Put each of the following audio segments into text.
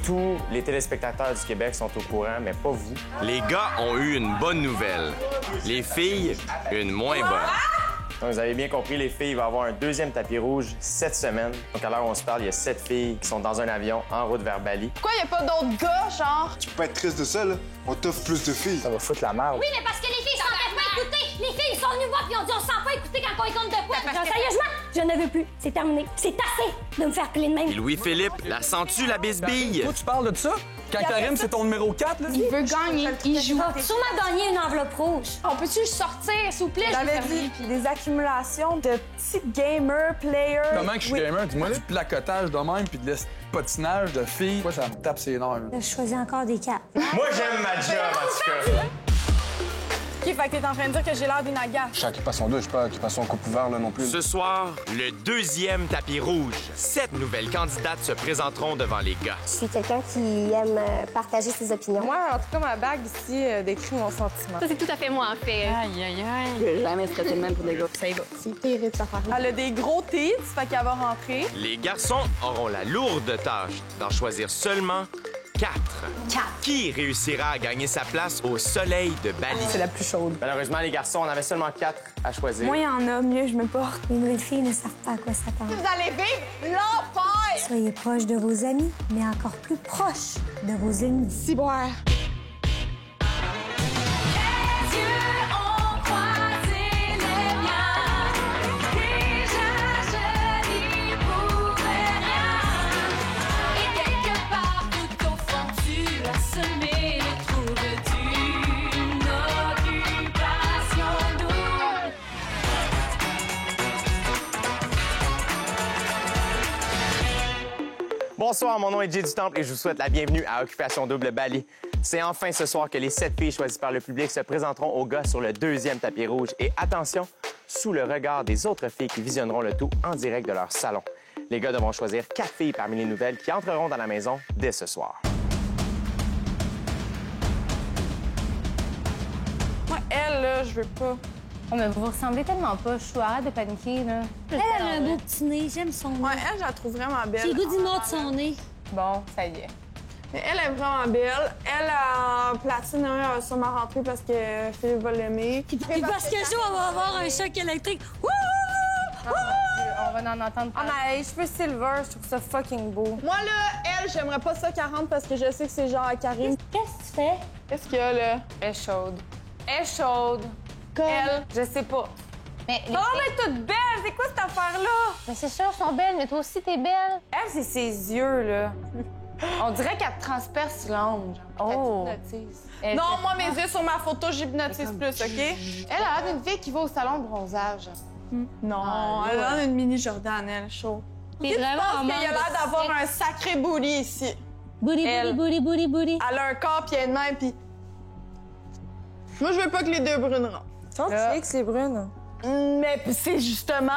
Tous les téléspectateurs du Québec sont au courant, mais pas vous. Les gars ont eu une bonne nouvelle. Les filles, une moins bonne. Donc, vous avez bien compris, les filles, il va y avoir un deuxième tapis rouge cette semaine. Donc, à l'heure où on se parle, il y a 7 filles qui sont dans un avion en route vers Bali. Pourquoi il n'y a pas d'autres gars, genre? Tu peux pas être triste de ça, là. On t'offre plus de filles. Ça va foutre la merde. Oui, mais parce que les filles sont pas écouter. Les filles sont venues voir puis ont dit on s'en pas écouter quand on y compte de quoi. Sérieusement, je ne veux plus. C'est terminé. C'est assez de me faire piler de même. Et Louis-Philippe, la sens-tu, la bisbille? Toi, tu parles de ça? Quand Karim, c'est ton numéro 4, là? Il veut gagner, il joue. Tu vas sûrement gagner une enveloppe rouge. On peut-tu sortir, s'il vous plaît? J'avais dit des accumulations de petits gamers, players. Comment que je suis gamer? Dis-moi, du placotage de même puis de l'espotinage de filles. Moi, ça me tape ses nerfs. Je choisis encore des quatre. Moi, j'aime ma job, en tout cas. OK, fait que t'es en train de dire que j'ai l'air d'une agace. Chaque passe en deux, je sais pas, qui passe en coupe ouvert, là, non plus. Ce soir, le deuxième tapis rouge. 7 nouvelles candidates se présenteront devant les gars. Je suis quelqu'un qui aime partager ses opinions. Moi, en tout cas, ma bague ici décrit mon sentiment. Ça, c'est tout à fait moi, en fait. Aïe, aïe, aïe. J'ai jamais stressé de même pour des gars. Ça y va. C'est pire de cette affaire-là. Elle a des gros tits, fait qu'elle va rentrer. Les garçons auront la lourde tâche d'en choisir seulement 4. Qui réussira à gagner sa place au soleil de Bali? C'est la plus chaude. Malheureusement, les garçons, on avait seulement 4 à choisir. Moins il y en a, mieux je me porte. Les nouvelles filles ne savent pas à quoi s'attendre. Vous allez vivre l'enfer! Soyez proches de vos amis, mais encore plus proches de vos ennemis. Ciboire. Bonsoir, mon nom est Jay du Temple et je vous souhaite la bienvenue à Occupation Double Bali. C'est enfin ce soir que les 7 filles choisies par le public se présenteront aux gars sur le deuxième tapis rouge. Et attention, sous le regard des autres filles qui visionneront le tout en direct de leur salon. Les gars devront choisir 4 filles parmi les nouvelles qui entreront dans la maison dès ce soir. Moi, elle, là, je veux pas. Oh, mais vous ressemblez tellement pas. Je suis arrête de paniquer, là. Elle a un beau petit nez, j'aime son nez. Moi, elle, je la trouve vraiment belle. J'ai le goût d'y mordre son nez. Bon, ça y est. Mais elle est vraiment belle. Elle, en platine, elle va sûrement rentrer parce que Philippe va l'aimer. Puis parce que Jo, on va avoir un choc électrique. Wouh! On va en entendre Ah, parler. mais les cheveux silver, je trouve ça fucking beau. Moi, là, elle, j'aimerais pas ça 40 parce que je sais que c'est genre à Karine. Qu'est-ce que tu fais? Qu'est-ce qu'il y a, là? Elle est chaude. Elle est chaude. Elle, je sais pas. Mais, Oh, mais toute belle! C'est quoi cette affaire-là? mais c'est sûr, elles sont belles, mais toi aussi, t'es belle. Elle, c'est ses yeux, là. On dirait qu'elle te transperce l'ange. Oh. Elle Non, fait- moi, mes yeux sur ma photo, j'hypnotise plus, OK? Elle a l'air d'une fille qui va au salon de bronzage. Non, elle a une mini Jordan, elle, chaud. T'es Je vraiment pense en qu'il y a manque l'air de d'avoir sexe. un sacré booty ici. Booty, Elle. booty, booty, booty, booty. Elle a un corps puis elle est de même, puis... Moi, je veux pas que les deux brunes rentrent. Je pense que c'est brune. Mais c'est justement...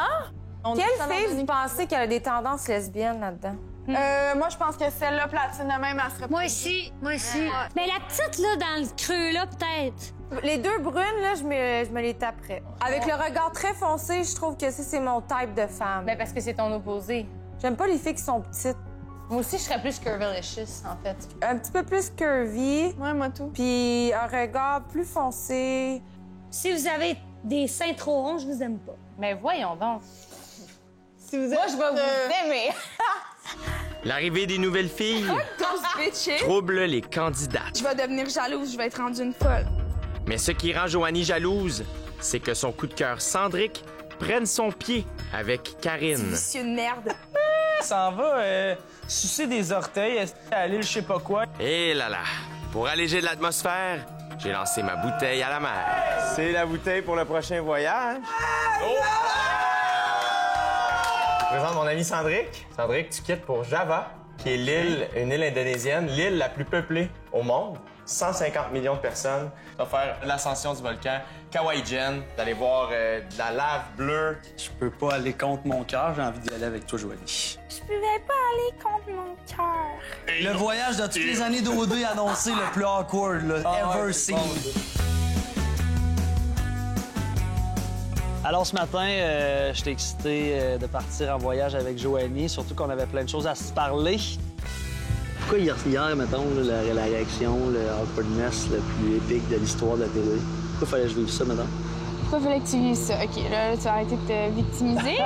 Quelle fille vous pensez qu'elle a des tendances lesbiennes là-dedans? Moi, je pense que celle-là, platine de même, elle serait... Moi aussi, moi aussi. Mais la petite, là, dans le creux, là, peut-être. Les deux brunes, là, je me les taperais. Avec le regard très foncé, je trouve que c'est mon type de femme. Ben, parce que c'est ton opposé. J'aime pas les filles qui sont petites. Moi aussi, je serais plus curvilicious, en fait. Un petit peu plus curvy, Ouais, moi, tout. puis un regard plus foncé. Si vous avez des seins trop ronds, je vous aime pas. Mais voyons donc. Si vous êtes... Moi, je vais vous aimer. L'arrivée des nouvelles filles trouble les candidates. Je vais devenir jalouse, je vais être rendue une folle. Mais ce qui rend Joanie jalouse, c'est que son coup de cœur Cendric prenne son pied avec Karine. C'est une merde. S'en va sucer des orteils à l'île je sais pas quoi. Et là là, pour alléger de l'atmosphère, j'ai lancé ma bouteille à la mer. C'est la bouteille pour le prochain voyage. Je présente mon ami Cendric. Cendric, tu quittes pour Java, qui est une île indonésienne, l'île la plus peuplée au monde. 150 millions de personnes. Tu vas faire l'ascension du volcan Kawaïjen, d'aller voir de la lave bleue. Je peux pas aller contre mon cœur, j'ai envie d'y aller avec toi, Joanie. Je pouvais pas aller contre mon cœur. Le voyage de toutes les années d'OD annoncé le plus awkward, là, ever seen. Alors ce matin, j'étais excité de partir en voyage avec Joanie, surtout qu'on avait plein de choses à se parler. Pourquoi hier, mettons, là, la réaction, le awkwardness le plus épique de l'histoire de la télé? Pourquoi fallait que je vive ça, mettons? Pourquoi fallait que tu vises ça? OK, là, tu as arrêté de te victimiser.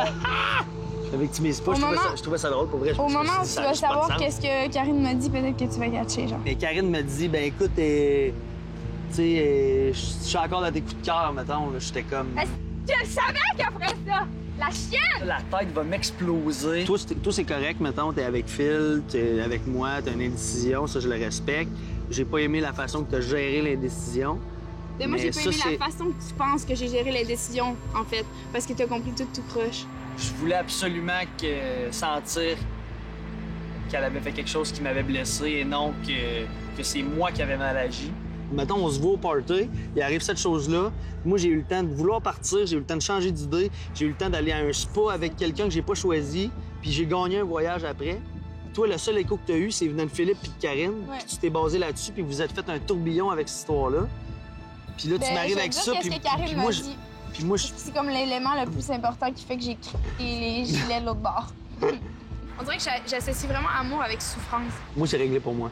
Je me victimise pas, je trouvais ça drôle, pour vrai. Au moment où tu vas savoir qu'est-ce que Karine m'a dit, peut-être que tu vas catcher, genre. Et Karine me dit, ben écoute, tu sais, je suis encore dans tes coups de cœur, mettons. J'étais comme... Je le savais qu'après ça, la chienne! La tête va m'exploser. Toi, c'est correct, mettons, t'es avec Phil, t'es avec moi, t'as une indécision, ça, je le respecte. J'ai pas aimé la façon que t'as géré l'indécision. Moi, j'ai pas aimé la façon que tu penses que j'ai géré les décisions, en fait, parce que t'as compris tout croche. Je voulais absolument sentir qu'elle avait fait quelque chose qui m'avait blessé et non que c'est moi qui avais mal agi. Mettons, on se voit au party, il arrive cette chose-là. Moi, j'ai eu le temps de vouloir partir, j'ai eu le temps de changer d'idée, j'ai eu le temps d'aller à un spa avec quelqu'un que j'ai pas choisi, puis j'ai gagné un voyage après. Toi, le seul écho que t'as eu, c'est venant de Philippe puis de Karine, puis tu t'es basé là-dessus, puis vous êtes fait un tourbillon avec cette histoire-là. Puis là, tu m'arrives avec ça, puis moi, c'est comme l'élément le plus important qui fait que j'ai quitté les gilets de l'autre bord. On dirait que j'associe vraiment amour avec souffrance. Moi, c'est réglé pour moi.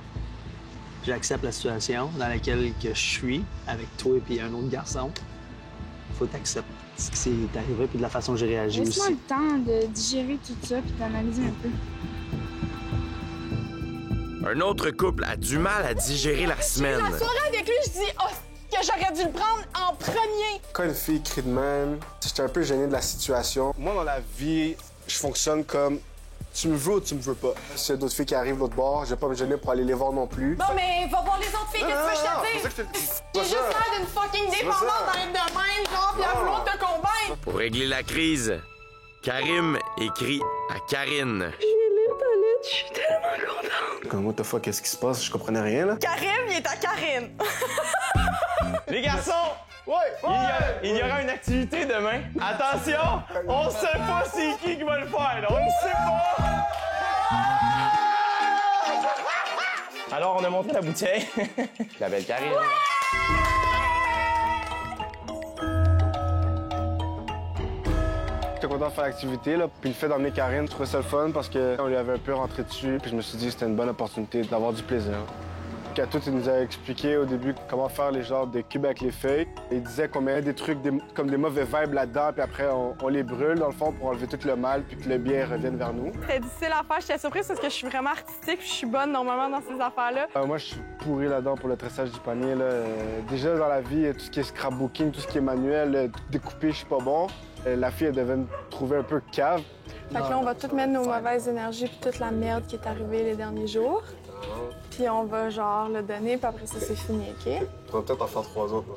J'accepte la situation dans laquelle que je suis avec toi et puis un autre garçon. Faut t'accepter ce qui s'est arrivé puis de la façon que j'ai réagi aussi. Laisse-moi le temps de digérer tout ça puis d'analyser un peu. Un autre couple a du mal à digérer la semaine. La soirée avec lui, je dis que j'aurais dû le prendre en premier. Quand une fille crie de même, j'étais un peu gêné de la situation. Moi, dans la vie, je fonctionne comme tu me veux ou tu me veux pas. S'il y a d'autres filles qui arrivent de l'autre bord, je vais pas me gêner pour aller les voir non plus. Bon, mais va voir les autres filles, qu'est-ce que je te dis? J'ai juste l'air d'une fucking dépendante d'être de même, genre, pis à vouloir te convaincre. Pour régler la crise, Karim écrit à Karine. Je suis tellement contente. Comme, what the fuck, qu'est-ce qui se passe? Je comprenais rien, là. Karim, il est à Karine. Les garçons! Il y aura une activité demain. Attention! On sait pas c'est qui va le faire, là. On ne sait pas! Alors, on a montré la bouteille. La belle Karine. J'étais content de faire l'activité, là. Puis le fait d'emmener Karine, je trouvais ça le fun parce qu'on lui avait un peu rentré dessus. Puis je me suis dit que c'était une bonne opportunité d'avoir du plaisir. Catou, il nous a expliqué au début comment faire les genres de cubes avec les feuilles. Il disait qu'on mettait des trucs comme des mauvais vibes là-dedans, puis après on les brûle dans le fond pour enlever tout le mal, puis que le bien revienne vers nous. C'était difficile à faire. J'étais surprise parce que je suis vraiment artistique, puis je suis bonne normalement dans ces affaires-là. Moi, je suis pourri là-dedans pour le tressage du panier. Là. Déjà dans la vie, tout ce qui est scrapbooking, tout ce qui est manuel, découpé, je suis pas bon. La fille, elle devait me trouver un peu cave. Fait que là, on va tout mettre nos mauvaises énergies puis toute la merde qui est arrivée les derniers jours. Puis on va genre le donner, puis après ça, c'est fini, OK? On va peut-être en faire 3 autres.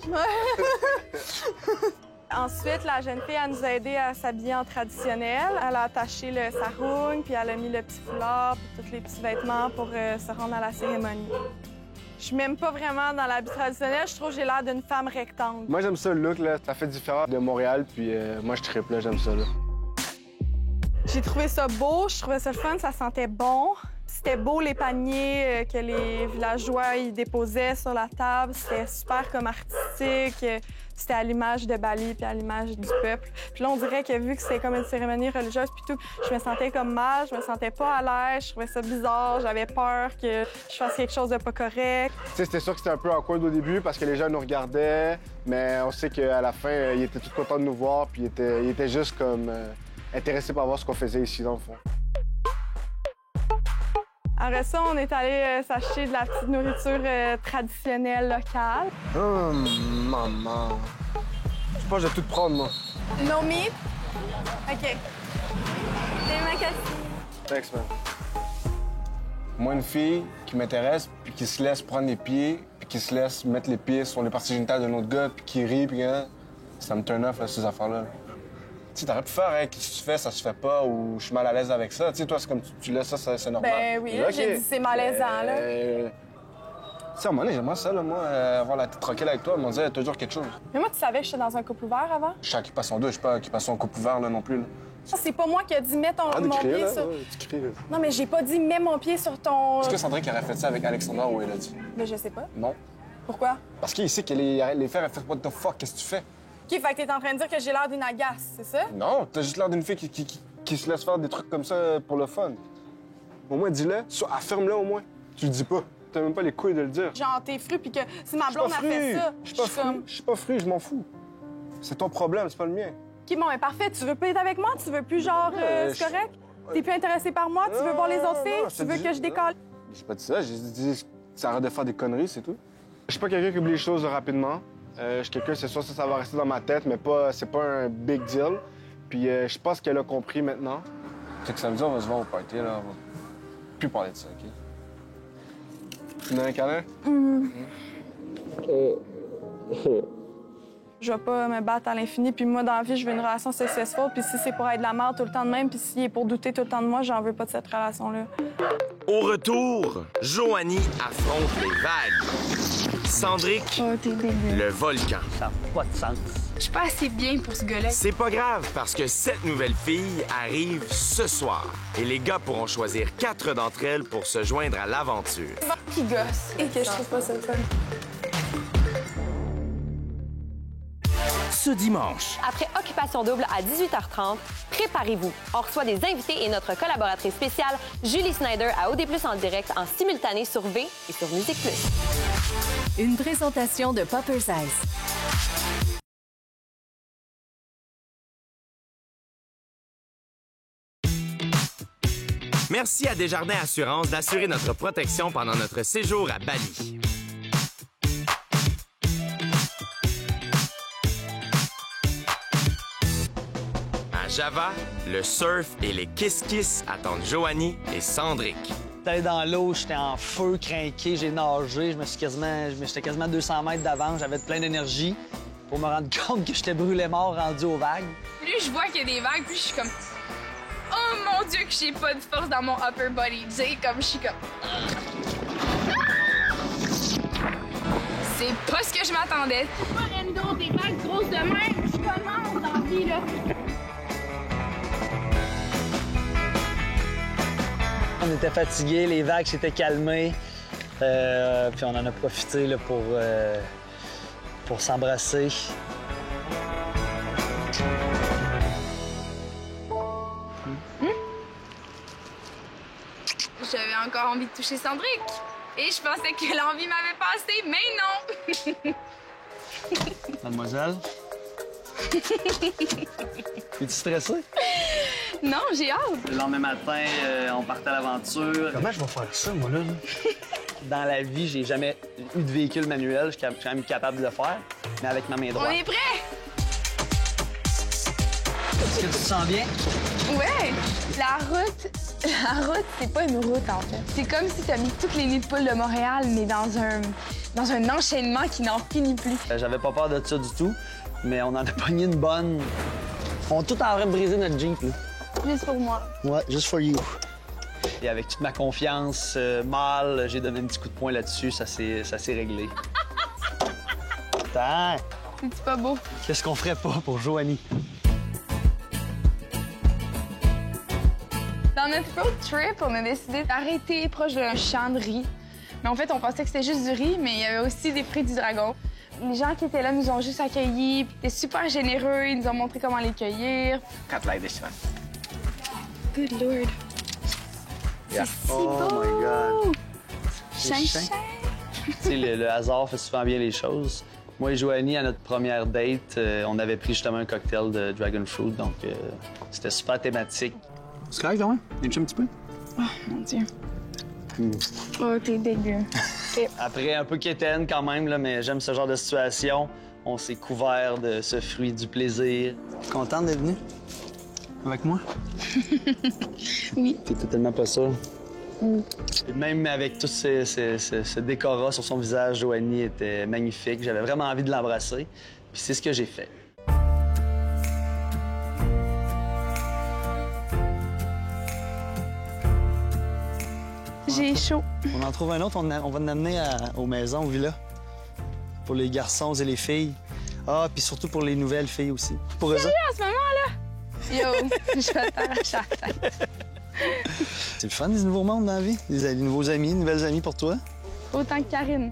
Ensuite, la jeune fille, elle nous a aidé à s'habiller en traditionnel. Elle a attaché le sarong, puis elle a mis le petit foulard, puis tous les petits vêtements pour se rendre à la cérémonie. Je suis même pas vraiment dans l'habit traditionnel. Je trouve que j'ai l'air d'une femme rectangle. Moi, j'aime ça le look, là. Ça fait différent de Montréal, puis moi, je trippe, là. J'aime ça, là. J'ai trouvé ça beau, je trouvais ça le fun, ça sentait bon. C'était beau, les paniers que les villageois ils déposaient sur la table. C'était super comme artistique. C'était à l'image de Bali puis à l'image du peuple. Puis là, on dirait que vu que c'était comme une cérémonie religieuse puis tout, je me sentais comme mal, je me sentais pas à l'aise, je trouvais ça bizarre, j'avais peur que je fasse quelque chose de pas correct. Tu sais, c'était sûr que c'était un peu awkward au début parce que les gens nous regardaient, mais on sait qu'à la fin, ils étaient tous contents de nous voir puis ils étaient juste comme intéressés par voir ce qu'on faisait ici, dans le fond. Après ça, on est allé s'acheter de la petite nourriture traditionnelle locale. Oh, maman. Je pense que je vais tout prendre, moi. No meat? OK. C'est ma question. Thanks, man. Moi, une fille qui m'intéresse, puis qui se laisse prendre les pieds, puis qui se laisse mettre les pieds sur les parties génitales d'un autre gars, puis qui rit, puis ça me turn off, là, ces affaires-là. Tu sais, t'aurais pu faire, hein, qu'est-ce que tu fais, ça se fait pas, ou je suis mal à l'aise avec ça. Tu sais, toi, c'est comme tu laisses ça, c'est normal. Ben oui, là, j'ai dit c'est malaisant, là. Tu sais, à un moment donné, j'aimerais ça, là, moi, avoir la tête tranquille avec toi, me dire toujours quelque chose. Mais moi, tu savais que j'étais dans un couple ouvert avant? Je suis occupation 2, je suis pas occupation couple ouvert, là, non plus, là. C'est pas moi qui ai dit mets mon pied là, sur... Ouais, tu cries, là. Non, mais j'ai pas dit mets mon pied sur ton... Est-ce que Sandrine aurait fait ça avec Alexandra ou elle a dit? Mais je sais pas. Non. Pourquoi? Parce qu'il sait que les frères, elles fait what the fuck, qu'est-ce que tu fais? OK, fait que t'es en train de dire que j'ai l'air d'une agace, c'est ça? Non, t'as juste l'air d'une fille qui se laisse faire des trucs comme ça pour le fun. Au moins, dis-le, affirme-le au moins. Tu le dis pas. T'as même pas les couilles de le dire. Genre, t'es fru, puis que si ma blonde a fait ça, je suis pas fru, je m'en fous. C'est ton problème, c'est pas le mien. OK, bon, mais parfait. Tu veux plus être avec moi? Tu veux plus, genre, c'est correct? T'es plus intéressé par moi? Tu veux voir les autres filles? Tu veux que je décolle? J'ai pas dit ça. J'ai dit que ça arrête de faire des conneries, c'est tout. Je suis pas quelqu'un qui oublie les choses rapidement. Je suis quelqu'un, c'est sûr, ça va rester dans ma tête, mais c'est pas un big deal. Puis je pense qu'elle a compris maintenant. C'est que samedi, on va se voir au party, là. On va plus parler de ça, OK? Tu me donnes un câlin? Je vais pas me battre à l'infini, puis moi, dans la vie, je veux une relation successful, puis si c'est pour être de la merde tout le temps de même, puis s'il est pour douter tout le temps de moi, j'en veux pas de cette relation-là. Au retour, Joanie affronte les vagues. Cendric, le volcan. Ça n'a pas de sens. Je suis pas assez bien pour ce gars-là. C'est pas grave parce que 7 nouvelles filles arrivent ce soir. Et les gars pourront choisir 4 d'entre elles pour se joindre à l'aventure. Qui gosse. Et que je trouve pas ça le fun. Ce dimanche, Après Occupation Double à 18h30, préparez-vous. On reçoit des invités et notre collaboratrice spéciale, Julie Snyder, à OD+, en direct, en simultané sur V et sur Musique Plus. Une présentation de Popper's Ice. merci à Desjardins Assurance d'assurer notre protection pendant notre séjour à Bali. À Java, le surf et les kiss-kiss attendent Joanie et Cendric. J'étais dans l'eau, j'étais en feu, crinqué, j'ai nagé, j'étais quasiment 200 mètres d'avance, j'avais plein d'énergie pour me rendre compte que j'étais brûlé mort rendu aux vagues. Plus je vois qu'il y a des vagues, plus je suis comme... Oh mon Dieu que j'ai pas de force dans mon upper body. Tu sais, comme je suis comme... C'est pas ce que je m'attendais. Rendo, des vagues grosses de même. Je commence dans la vie, là. On était fatigués, les vagues s'étaient calmées, puis on en a profité là, pour s'embrasser. J'avais encore envie de toucher Cendric. Et je pensais que l'envie m'avait passé, mais non! Mademoiselle? Es-tu stressée? Non, j'ai hâte. Le lendemain matin, on partait à l'aventure. Comment je vais faire ça, moi, là? Dans la vie, j'ai jamais eu de véhicule manuel. Je suis quand même capable de le faire, mais avec ma main droite. On est prêts? Est-ce que tu te sens bien? Ouais. La route, c'est pas une route, en fait. C'est comme si t'as mis toutes les nids de poules de Montréal, mais dans un enchaînement qui n'en finit plus. J'avais pas peur de ça du tout, mais on en a pogné une bonne. On est tout en train de briser notre Jeep, là. Juste pour moi. Ouais, just for you. Et avec toute ma confiance mâle, j'ai donné un petit coup de poing là-dessus, ça s'est réglé. Attends! C'est pas beau. Qu'est-ce qu'on ferait pas pour Joanie? Dans notre road trip, on a décidé d'arrêter proche d'un champ de riz. Mais en fait, on pensait que c'était juste du riz, mais il y avait aussi des fruits du dragon. Les gens qui étaient là nous ont juste accueillis. Ils étaient super généreux. Ils nous ont montré comment les cueillir. Cut like this one. Good Lord. Yeah. C'est si beau! Oh my God! Chien. Tu sais, le hasard fait souvent bien les choses. Moi et Joanie, à notre première date, on avait pris justement un cocktail de Dragon Fruit, donc c'était super thématique. C'est correct, quand même? Un petit peu? Oh, mon Dieu. Oh, t'es dégueu. Après, un peu quétaine quand même, là, mais j'aime ce genre de situation. On s'est couvert de ce fruit du plaisir. Contente d'être venue? Avec moi? Oui. T'es totalement pas sûr? Et même avec tout ce décorat sur son visage, Joanie était magnifique. J'avais vraiment envie de l'embrasser. Puis c'est ce que j'ai fait. J'ai chaud. On en trouve un autre, on va l'amener aux maisons, aux villas. Pour les garçons et les filles. Ah, puis surtout pour les nouvelles filles aussi. Pour eux. Sérieux, à ce moment-là? Yo, je vais t'arracher la tête. C'est le fun, des nouveaux mondes dans la vie. Des nouveaux amis, de nouvelles amies pour toi. Autant que Karine.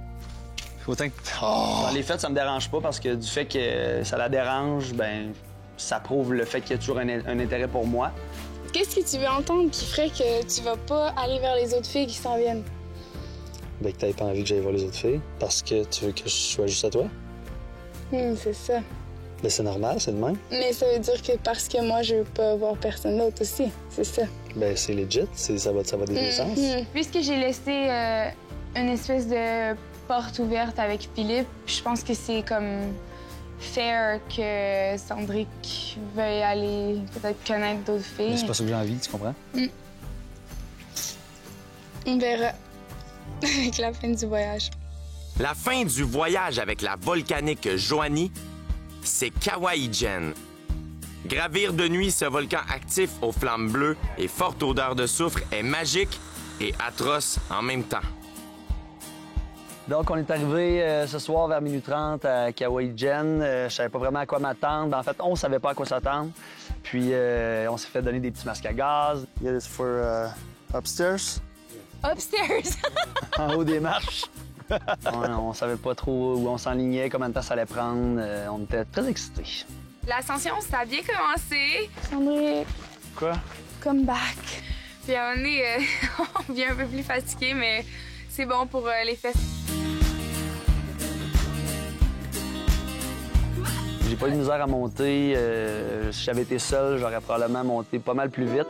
Autant que... Oh! Dans les fêtes, ça me dérange pas parce que du fait que ça la dérange, ben ça prouve le fait qu'il y a toujours un intérêt pour moi. Qu'est-ce que tu veux entendre qui ferait que tu vas pas aller vers les autres filles qui s'en viennent? ben, que t'avais pas envie que j'aille voir les autres filles parce que tu veux que je sois juste à toi? C'est ça. Ben, c'est normal, c'est le même. Mais ça veut dire que parce que moi, je veux pas voir personne d'autre aussi. C'est ça. Ben, c'est legit. Ça va des deux sens. Puisque j'ai laissé une espèce de porte ouverte avec Philippe, je pense que c'est comme fair que Sandrick veuille aller peut-être connaître d'autres filles. Mais c'est pas ça que j'ai envie, tu comprends? On verra avec la fin du voyage. La fin du voyage avec la volcanique Joanie, c'est Kawaii Jen. Gravir de nuit ce volcan actif aux flammes bleues et forte odeur de soufre est magique et atroce en même temps. Donc, on est arrivé ce soir vers 12h30 à Kawaii Jen. Je savais pas vraiment à quoi m'attendre. En fait, on savait pas à quoi s'attendre. Puis, on s'est fait donner des petits masques à gaz. Yeah, it's for upstairs. Upstairs! En haut des marches. On savait pas trop où on s'enlignait, combien de temps ça allait prendre. On était très excités. L'ascension, ça a bien commencé. Sandrick, Quoi? come back. Puis à un moment donné, on vient un peu plus fatigué, mais c'est bon pour les fesses. J'ai pas eu de misère à monter. Si j'avais été seul, j'aurais probablement monté pas mal plus vite.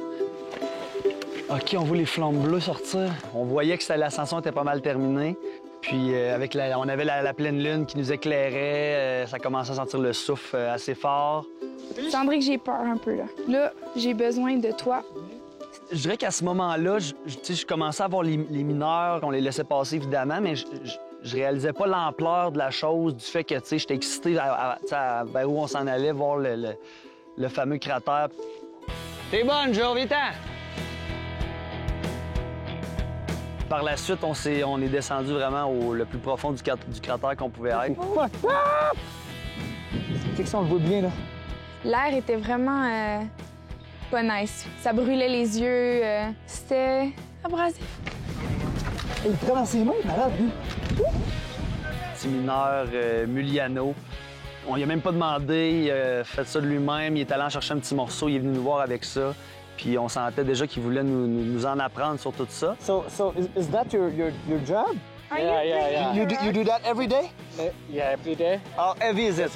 OK, on voit les flammes bleues sortir. On voyait que l'ascension était pas mal terminée. Puis on avait la pleine lune qui nous éclairait. Ça commençait à sentir le souffle assez fort. Sandrick, j'ai peur un peu, là. Là, j'ai besoin de toi. Je dirais qu'à ce moment-là, je commençais à voir les mineurs. On les laissait passer, évidemment, mais je réalisais pas l'ampleur de la chose, du fait que, tu sais, j'étais excité vers où on s'en allait, voir le fameux cratère. T'es bonne, Joe, viens-t'en! Par la suite, on est descendu vraiment le plus profond du cratère qu'on pouvait être. C'est que ça, on le voit bien, là. L'air était vraiment pas nice. Ça brûlait les yeux. C'était abrasif. Il prend dans ses mains, malade, lui. Petit mineur, Muliano. On lui a même pas demandé, il a fait ça de lui-même. Il est allé en chercher un petit morceau, il est venu nous voir avec ça. Puis on sentait déjà qu'il voulait nous en apprendre sur tout ça. So is that your job? Yeah. You do that every day? Yeah, every day. How heavy is it?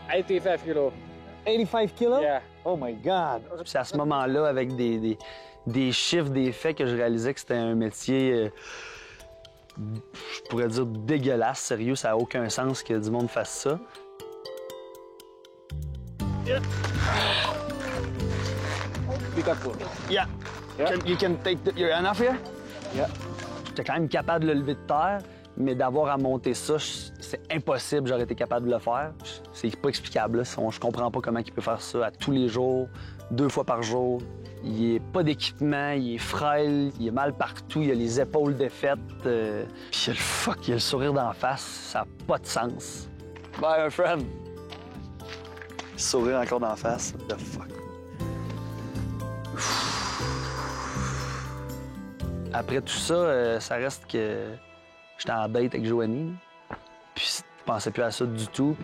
85 kilos. 85 kilos? Yeah. Oh my God. C'est à ce moment-là, avec des chiffres, des faits, que je réalisais que c'était un métier, je pourrais dire dégueulasse, sérieux. Ça n'a aucun sens que du monde fasse ça. Yeah. Be careful. Yeah. You can take your hand off here? Yeah. J'étais quand même capable de le lever de terre, mais d'avoir à monter ça, c'est impossible, j'aurais été capable de le faire. C'est pas explicable, là. Je comprends pas comment il peut faire ça à tous les jours, 2 fois par jour. Il est pas d'équipement, il est frêle, il est mal partout, il a les épaules défaites. Puis il a le sourire d'en face, ça n'a pas de sens. Bye, my friend. Sourire encore d'en face, the fuck. Après tout ça, ça reste que j'étais en date avec Joanie. Puis je pensais plus à ça du tout.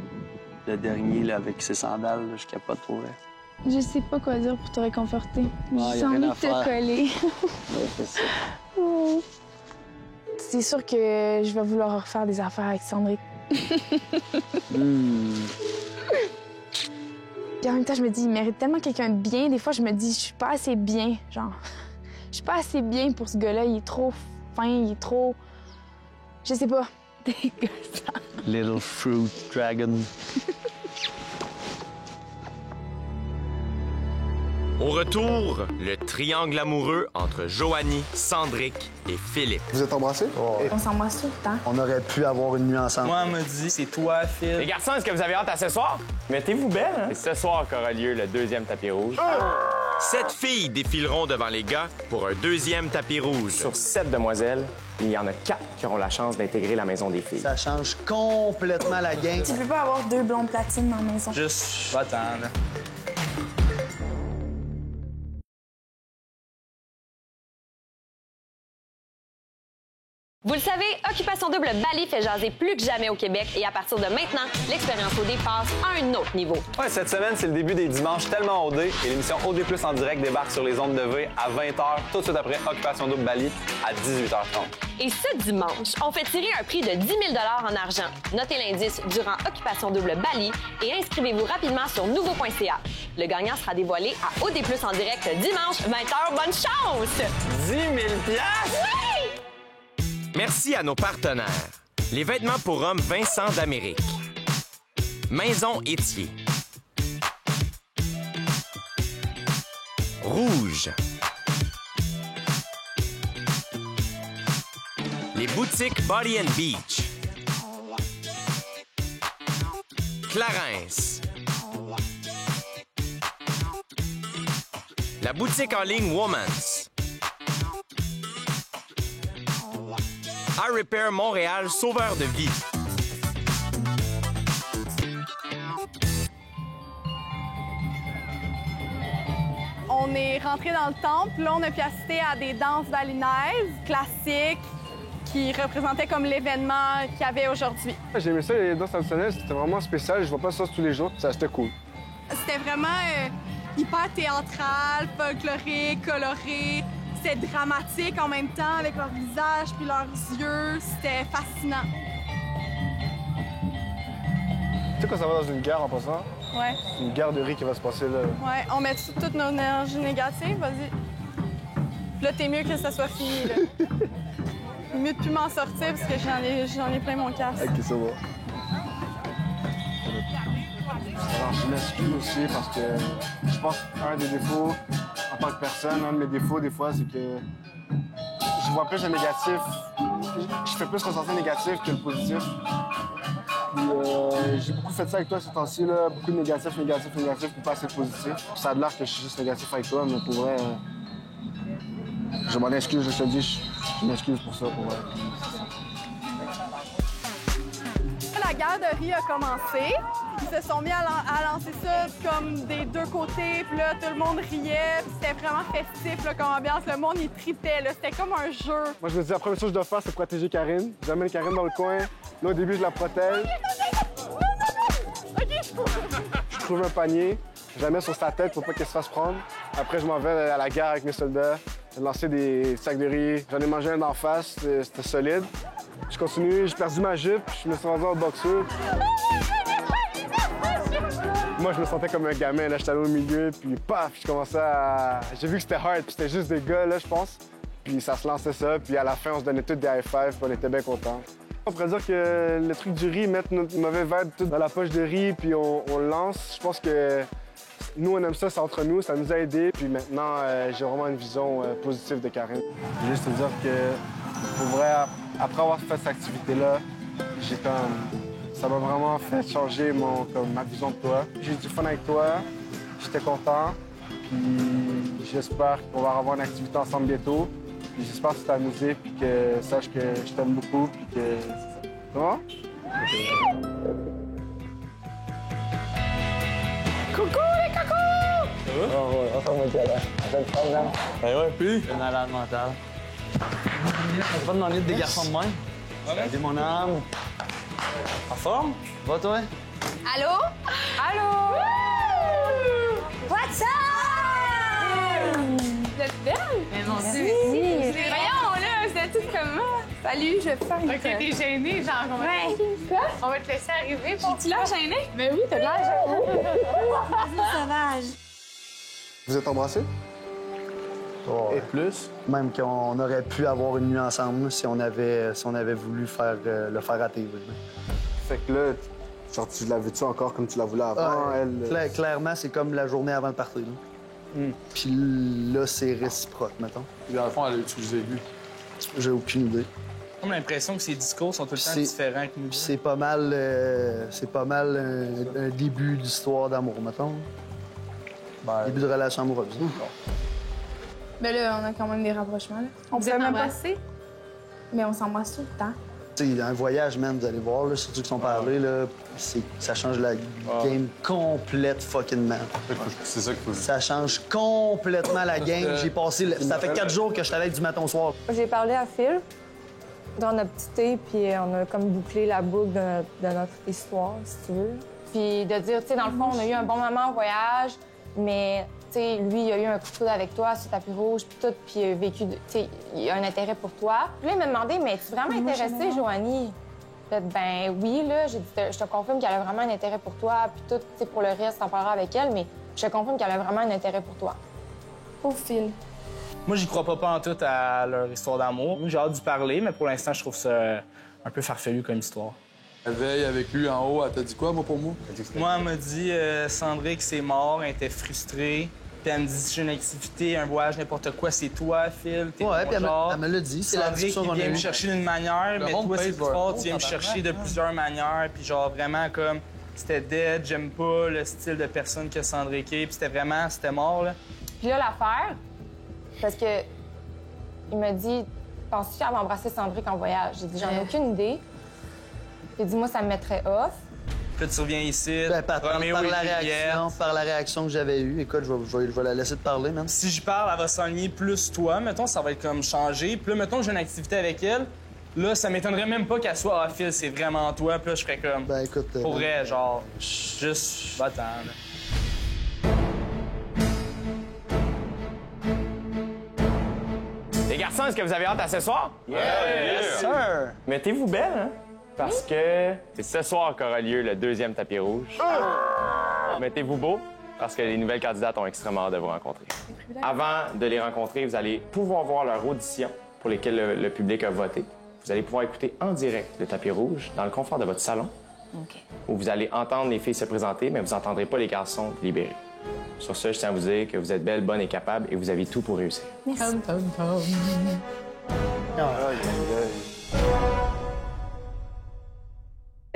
Le dernier, là, avec ses sandales, là, je capote pour vrai. Je sais pas quoi dire pour te réconforter. Ouais, J'ai envie de te faire. coller. Ouais, c'est ça. Oh. C'est sûr que je vais vouloir refaire des affaires avec Sandrick. Puis en même temps, je me dis, il mérite tellement quelqu'un de bien. Des fois, je me dis, je suis pas assez bien, genre. Je suis pas assez bien pour ce gars-là. Il est trop fin, il est trop... Je sais pas. Dégueulasse. Little fruit dragon. Au retour, le triangle amoureux entre Joanie, Sandrick et Philippe. Vous êtes embrassés? On s'embrasse tout le temps. On aurait pu avoir une nuit ensemble. Moi, elle m'a dit, c'est toi, Phil. Les garçons, est-ce que vous avez hâte à ce soir? Mettez-vous belle, hein? C'est ce soir qu'aura lieu le 2e tapis rouge. 7 filles défileront devant les gars pour un 2e tapis rouge. Sur 7 demoiselles, il y en a 4 qui auront la chance d'intégrer la maison des filles. Ça change complètement la game. Tu peux pas avoir 2 blondes platines dans la maison. Juste, va attendre. Vous le savez, Occupation Double Bali fait jaser plus que jamais au Québec et à partir de maintenant, l'expérience OD passe à un autre niveau. Ouais, cette semaine, c'est le début des dimanches tellement OD et l'émission OD+ en direct débarque sur les ondes de V à 20h, tout de suite après Occupation Double Bali à 18h30. Et ce dimanche, on fait tirer un prix de 10 000 en argent. Notez l'indice durant Occupation Double Bali et inscrivez-vous rapidement sur nouveau.ca. Le gagnant sera dévoilé à OD+ en direct dimanche 20h. Bonne chance! 10 000 $? Oui! Merci à nos partenaires. Les vêtements pour hommes Vincent d'Amérique. Maison Étier. Rouge. Les boutiques Body & Beach. Clarence. La boutique en ligne Woman's. iRepair Montréal, sauveur de vie. On est rentré dans le temple. Là, on a pu assister à des danses balinaises classiques qui représentaient comme l'événement qu'il y avait aujourd'hui. J'ai aimé ça, les danses traditionnelles. C'était vraiment spécial. Je vois pas ça tous les jours. Ça, c'était cool. C'était vraiment hyper théâtral, folklorique, coloré. C'était dramatique en même temps avec leur visage puis leurs yeux. C'était fascinant. Tu sais quand ça va dans une gare en passant? Ouais. Une garderie qui va se passer là. Ouais, on met toute notre énergie négative, vas-y. Puis là, t'es mieux que ça soit fini, là. Mieux de plus m'en sortir parce que j'en ai plein mon casque. Ok, ça va. Alors, je m'excuse aussi parce que je pense qu'un des défauts en tant que personne, un de mes défauts des fois, c'est que je vois plus le négatif. Je fais plus ressentir le négatif que le positif. Puis j'ai beaucoup fait ça avec toi ces temps-ci, là. Beaucoup de négatif, pour pas assez de positif. Puis ça a l'air que je suis juste négatif avec toi, mais pour vrai, je m'en excuse, je te dis, je m'excuse pour ça, pour vrai. La garderie a commencé. Ils se sont mis à lancer ça comme des deux côtés. Puis là, tout le monde riait. Puis c'était vraiment festif là, comme ambiance. Le monde, il tripait. C'était comme un jeu. Moi, je me dis, la première chose que je dois faire, c'est protéger Karine. J'amène Karine dans le coin. Là, au début, je la protège. Je trouve un panier. Je la mets sur sa tête pour pas qu'elle se fasse prendre. Après, je m'en vais à la gare avec mes soldats. J'ai lancé des sacs de riz. J'en ai mangé un d'en face. C'était solide. Je continue. J'ai perdu ma jupe. Je me suis rendu en boxeur. Moi, je me sentais comme un gamin, là, j'étais allé au milieu, puis paf, je commençais à... J'ai vu que c'était hard, puis c'était juste des gars, là, je pense. Puis ça se lançait ça, puis à la fin, on se donnait tous des high-fives, puis on était bien contents. On pourrait dire que le truc du riz, mettre notre mauvais vibe tout dans la poche de riz, puis on le lance. Je pense que nous, on aime ça, c'est entre nous, ça nous a aidés. Puis maintenant, j'ai vraiment une vision positive de Karine. Je veux juste te dire que, pour vrai, après avoir fait cette activité-là, j'ai comme... Ça m'a vraiment fait changer ma vision de toi. J'ai eu du fun avec toi, j'étais content, puis j'espère qu'on va avoir une activité ensemble bientôt. Puis j'espère que tu t'es amusé, puis que sache que je t'aime beaucoup, puis que... Comment? Coucou les cocos! Ça va? Oh, ouais, on s'en va dire là. On fait le problème. Ben ouais, puis? C'est malade mental. C'est pas demander des garçons de même. Salut mon âme. En forme? Va toi? Allô? Allô? What's up? Vous êtes belle? Mais mon Dieu. Voyons, là, vous êtes toutes comme moi. Salut, je vais faire une... Ok, t'es gênée, genre, on va... Quoi? On va te laisser arriver. J'ai-tu l'air gênée? Mais oui, t'as l'air gênée. Sauvage. Vous êtes embrassés? Oh, Et plus? Même qu'on aurait pu avoir une nuit ensemble si on avait voulu le faire à TV. Fait que là, genre, tu la veux-tu encore comme tu la voulais avant? Elle... Clairement, c'est comme la journée avant le party. Puis là, c'est réciproque, mettons. Puis dans le fond, elle a utilisé lui. J'ai aucune idée. J'ai comme l'impression que ses discours sont tout le temps différents que nous. C'est pas mal, un début d'histoire d'amour, mettons. Début de relation amoureuse. Mais là, on a quand même des rapprochements. Là. On peut même embrasser. Mais on s'embrasse tout le temps. T'sais, un voyage, man, vous allez voir, là, surtout qu'ils sont parlés, là, ça change la game complète fucking man. C'est ça qu'il faut dire. Ça change complètement la game. J'ai passé... Ça fait 4 jours que je travaille du matin au soir. J'ai parlé à Phil. Dans notre petit thé, puis on a comme bouclé la boucle de notre histoire, si tu veux. Puis de dire, tu sais, dans le fond, on a eu un bon moment en voyage, mais, tu sais, lui, il a eu un coup de foudre avec toi sur tapis rouge, puis tout, puis il a vécu, tu sais, il a un intérêt pour toi. Puis là, il m'a demandé, mais es-tu vraiment intéressée, Joanie? Ben oui, là, j'ai dit, je te confirme qu'elle a vraiment un intérêt pour toi, puis tout, tu sais, pour le reste, t'en parleras avec elle, mais je te confirme qu'elle a vraiment un intérêt pour toi. Au fil. Moi, j'y crois pas en tout à leur histoire d'amour. J'ai hâte d'y parler, mais pour l'instant, je trouve ça un peu farfelu comme histoire. La veille avec lui en haut, elle t'a dit quoi, moi, pour moi? Moi, elle m'a dit, Sandrick, c'est mort, elle était frustrée. Puis elle me dit, si j'ai une activité, un voyage, n'importe quoi, c'est toi, Phil. T'es Ouais, puis elle genre. me l'a dit, c'est la Sandrick, discussion il qu'on a vient me eue. chercher d'une manière, Le mais monde toi, paye c'est plus pour fort, un tu viens me tabarnak, chercher de plusieurs manières. Puis genre, vraiment, comme, c'était dead, j'aime pas le style de personne que Sandrick est. Puis c'était mort, là. Puis là, l'affaire, parce que il m'a dit, penses-tu qu'elle va embrasser Sandrick en voyage? J'ai dit, j'en ai aucune idée. Il dit, moi, ça me mettrait off. Puis là, tu reviens ici, Par Roméo et Juliette. par la réaction que j'avais eue. Écoute, je vais la laisser te parler, man. Si j'y parle, elle va s'enligner plus toi. Mettons, ça va être comme changer. Puis là, mettons que j'ai une activité avec elle. Là, ça m'étonnerait même pas qu'elle soit « Ah, Phil, c'est vraiment toi. » Puis là, je ferais comme... Ben, écoute... Pour vrai, genre, juste... Va-t'en, là. Les garçons, est-ce que vous avez hâte à ce soir? Yes, sir! Mettez-vous belle, hein? Parce que c'est ce soir qu'aura lieu le deuxième tapis rouge. Mettez-vous beau, parce que les nouvelles candidates ont extrêmement hâte de vous rencontrer. Avant de les rencontrer, vous allez pouvoir voir leur audition pour lesquelles le public a voté. Vous allez pouvoir écouter en direct le tapis rouge dans le confort de votre salon, où vous allez entendre les filles se présenter, mais vous n'entendrez pas les garçons libérés. Sur ce, je tiens à vous dire que vous êtes belle, bonne et capable et vous avez tout pour réussir. Merci.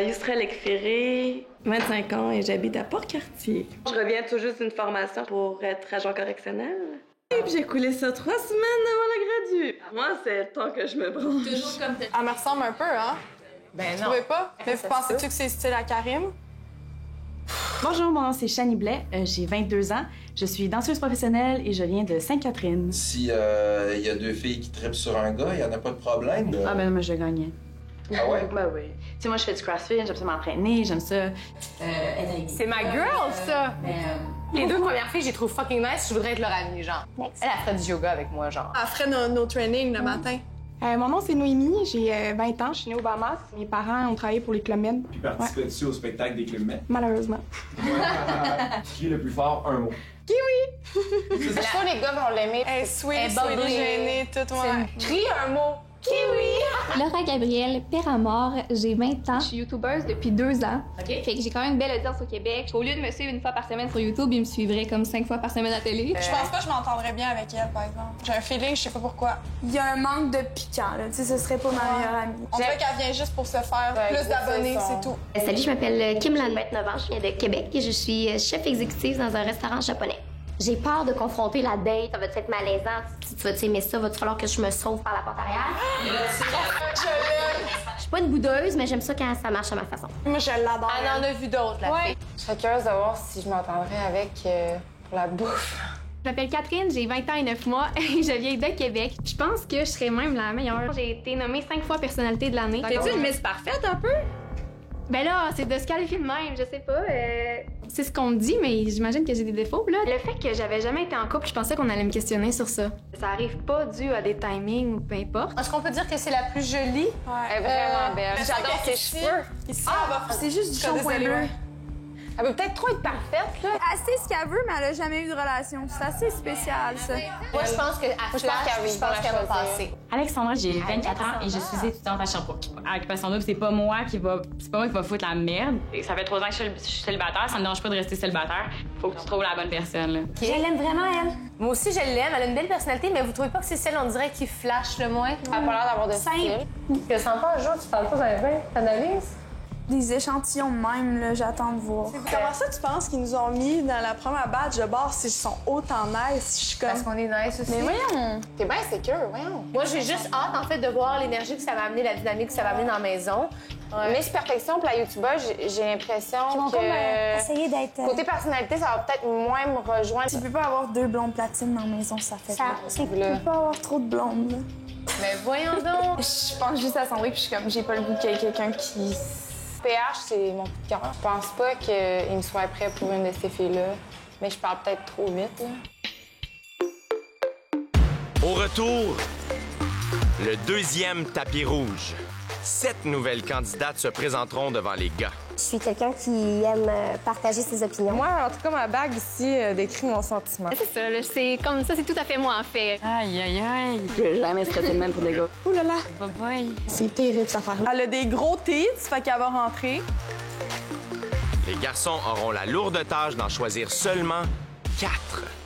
Yusra Lecféré, 25 ans et j'habite à Port-Cartier. Je reviens tout juste d'une formation pour être agent correctionnel. Et puis j'ai coulé ça 3 semaines avant le gradu. Moi, c'est le temps que je me branche. Toujours comme t'as... Elle me ressemble un peu, hein? Ben Vous trouvez pas? Mais vous pensez-tu que c'est style à Karim? Bonjour, mon nom c'est Shani Blais, j'ai 22 ans. Je suis danseuse professionnelle et je viens de Sainte-Catherine. Si y a deux filles qui trippent sur un gars, y en a pas de problème. Ah ben moi je gagnais. Ah ouais? Ben oui. Tu sais, moi je fais du crossfit, j'aime ça m'entraîner, j'aime ça. C'est ma girl, ça! Les 2 premières filles, je les trouve fucking nice, je voudrais être leur amie, genre. Elle ferait du yoga avec moi, genre. Elle ferait nos trainings le matin. Mon nom, c'est Noémie, j'ai 20 ans, je suis née au Bahamas. Mes parents ont travaillé pour les Club Med. Tu participais-tu au spectacle des Club Med? Malheureusement. Qui est le plus fort? Un mot. Kiwi! Je trouve les gars vont l'aimer. Elle est sweet, sweet, gênée, tout, ouais. Crie un mot. Kiwi! Laura Gabrielle, père à mort, j'ai 20 ans. Je suis youtubeuse depuis 2 ans. Fait que j'ai quand même une belle audience au Québec. Au lieu de me suivre une fois par semaine sur YouTube, il me suivrait comme 5 fois par semaine à la télé. Je pense pas que je m'entendrais bien avec elle, par exemple. J'ai un feeling, je sais pas pourquoi. Il y a un manque de piquant, là. Tu sais, ce serait pas ma meilleure amie. On dirait qu'elle vient juste pour se faire plus d'abonnés, c'est tout. Salut, je m'appelle Kim Lan, 29 ans, je viens de Québec et je suis chef exécutive dans un restaurant japonais. J'ai peur de confronter la date, ça va être malaisant. Si tu vas aimer ça, va-tu falloir que je me sauve par la porte arrière? Je suis pas une boudeuse, mais j'aime ça quand ça marche à ma façon. Moi, je l'adore. Elle en a vu d'autres, la fille. Je serais curieuse de voir si je m'entendrais avec pour la bouffe. Je m'appelle Catherine, j'ai 20 ans et 9 mois et je viens de Québec. Je pense que je serais même la meilleure. J'ai été nommée 5 fois personnalité de l'année. T'es-tu une Miss Parfaite un peu? Ben là, c'est de se qualifier de même, je sais pas. C'est ce qu'on me dit, mais j'imagine que j'ai des défauts. Là, le fait que j'avais jamais été en couple, je pensais qu'on allait me questionner sur ça. Ça arrive pas dû à des timings ou peu importe. Est-ce qu'on peut dire que c'est la plus jolie? Elle est vraiment belle. J'adore ses cheveux. Ici, c'est juste du shampoing bleu. Elle veut peut-être trop être parfaite, là. Elle sait ce qu'elle veut, mais elle a jamais eu de relation. C'est assez spécial, ça. Moi, je pense qu'elle va passer. Alexandra, j'ai 24 ans et je suis étudiante à Sherbrooke. À Occupation Double, c'est pas moi qui va foutre la merde. Et ça fait 3 ans que je suis célibataire, ça me dérange pas de rester célibataire. Faut que tu trouves la bonne personne, là. Je l'aime vraiment, elle. Moi aussi, je l'aime. Elle a une belle personnalité, mais vous trouvez pas que c'est celle, on dirait, qui flash le moins? Elle a pas l'air d'avoir de style. Que sens pas un jour, tu parles pas d'analyse? Des échantillons même, là, j'attends de voir. Comment ça, tu penses qu'ils nous ont mis dans la première badge de bar s'ils sont autant nice? Je suis comme... Parce qu'on est nice aussi. Mais voyons! T'es bien sécure, voyons. Moi, j'ai juste hâte, en fait, de voir l'énergie que ça va amener, la dynamique que ça va amener dans la maison. Miss Perfection pour la YouTubeuse, j'ai l'impression que... essayer d'être... Côté personnalité, ça va peut-être moins me rejoindre. Tu peux pas avoir 2 blondes platines dans la maison, ça fait Tu peux pas avoir trop de blondes, là. Mais voyons donc! Je pense juste à Sandrine, puis je suis comme, j'ai pas le goût qu'il y ait quelqu'un qui... PH, c'est mon coup de cœur. Je pense pas qu'il me soit prêt pour une de ces filles-là, mais je parle peut-être trop vite, là. Au retour, le deuxième tapis rouge. 7 nouvelles candidates se présenteront devant les gars. Je suis quelqu'un qui aime partager ses opinions. Moi, en tout cas, ma bague ici décrit mon sentiment. C'est ça, là, c'est comme ça, c'est tout à fait moi, en fait. Aïe, aïe, aïe. Je vais jamais stresser de même pour des gars. Ouh là là! Bye-bye. C'est terrible, cette affaire-là. Elle a des gros teats, fait qu'elle va rentrer. Les garçons auront la lourde tâche d'en choisir seulement 4.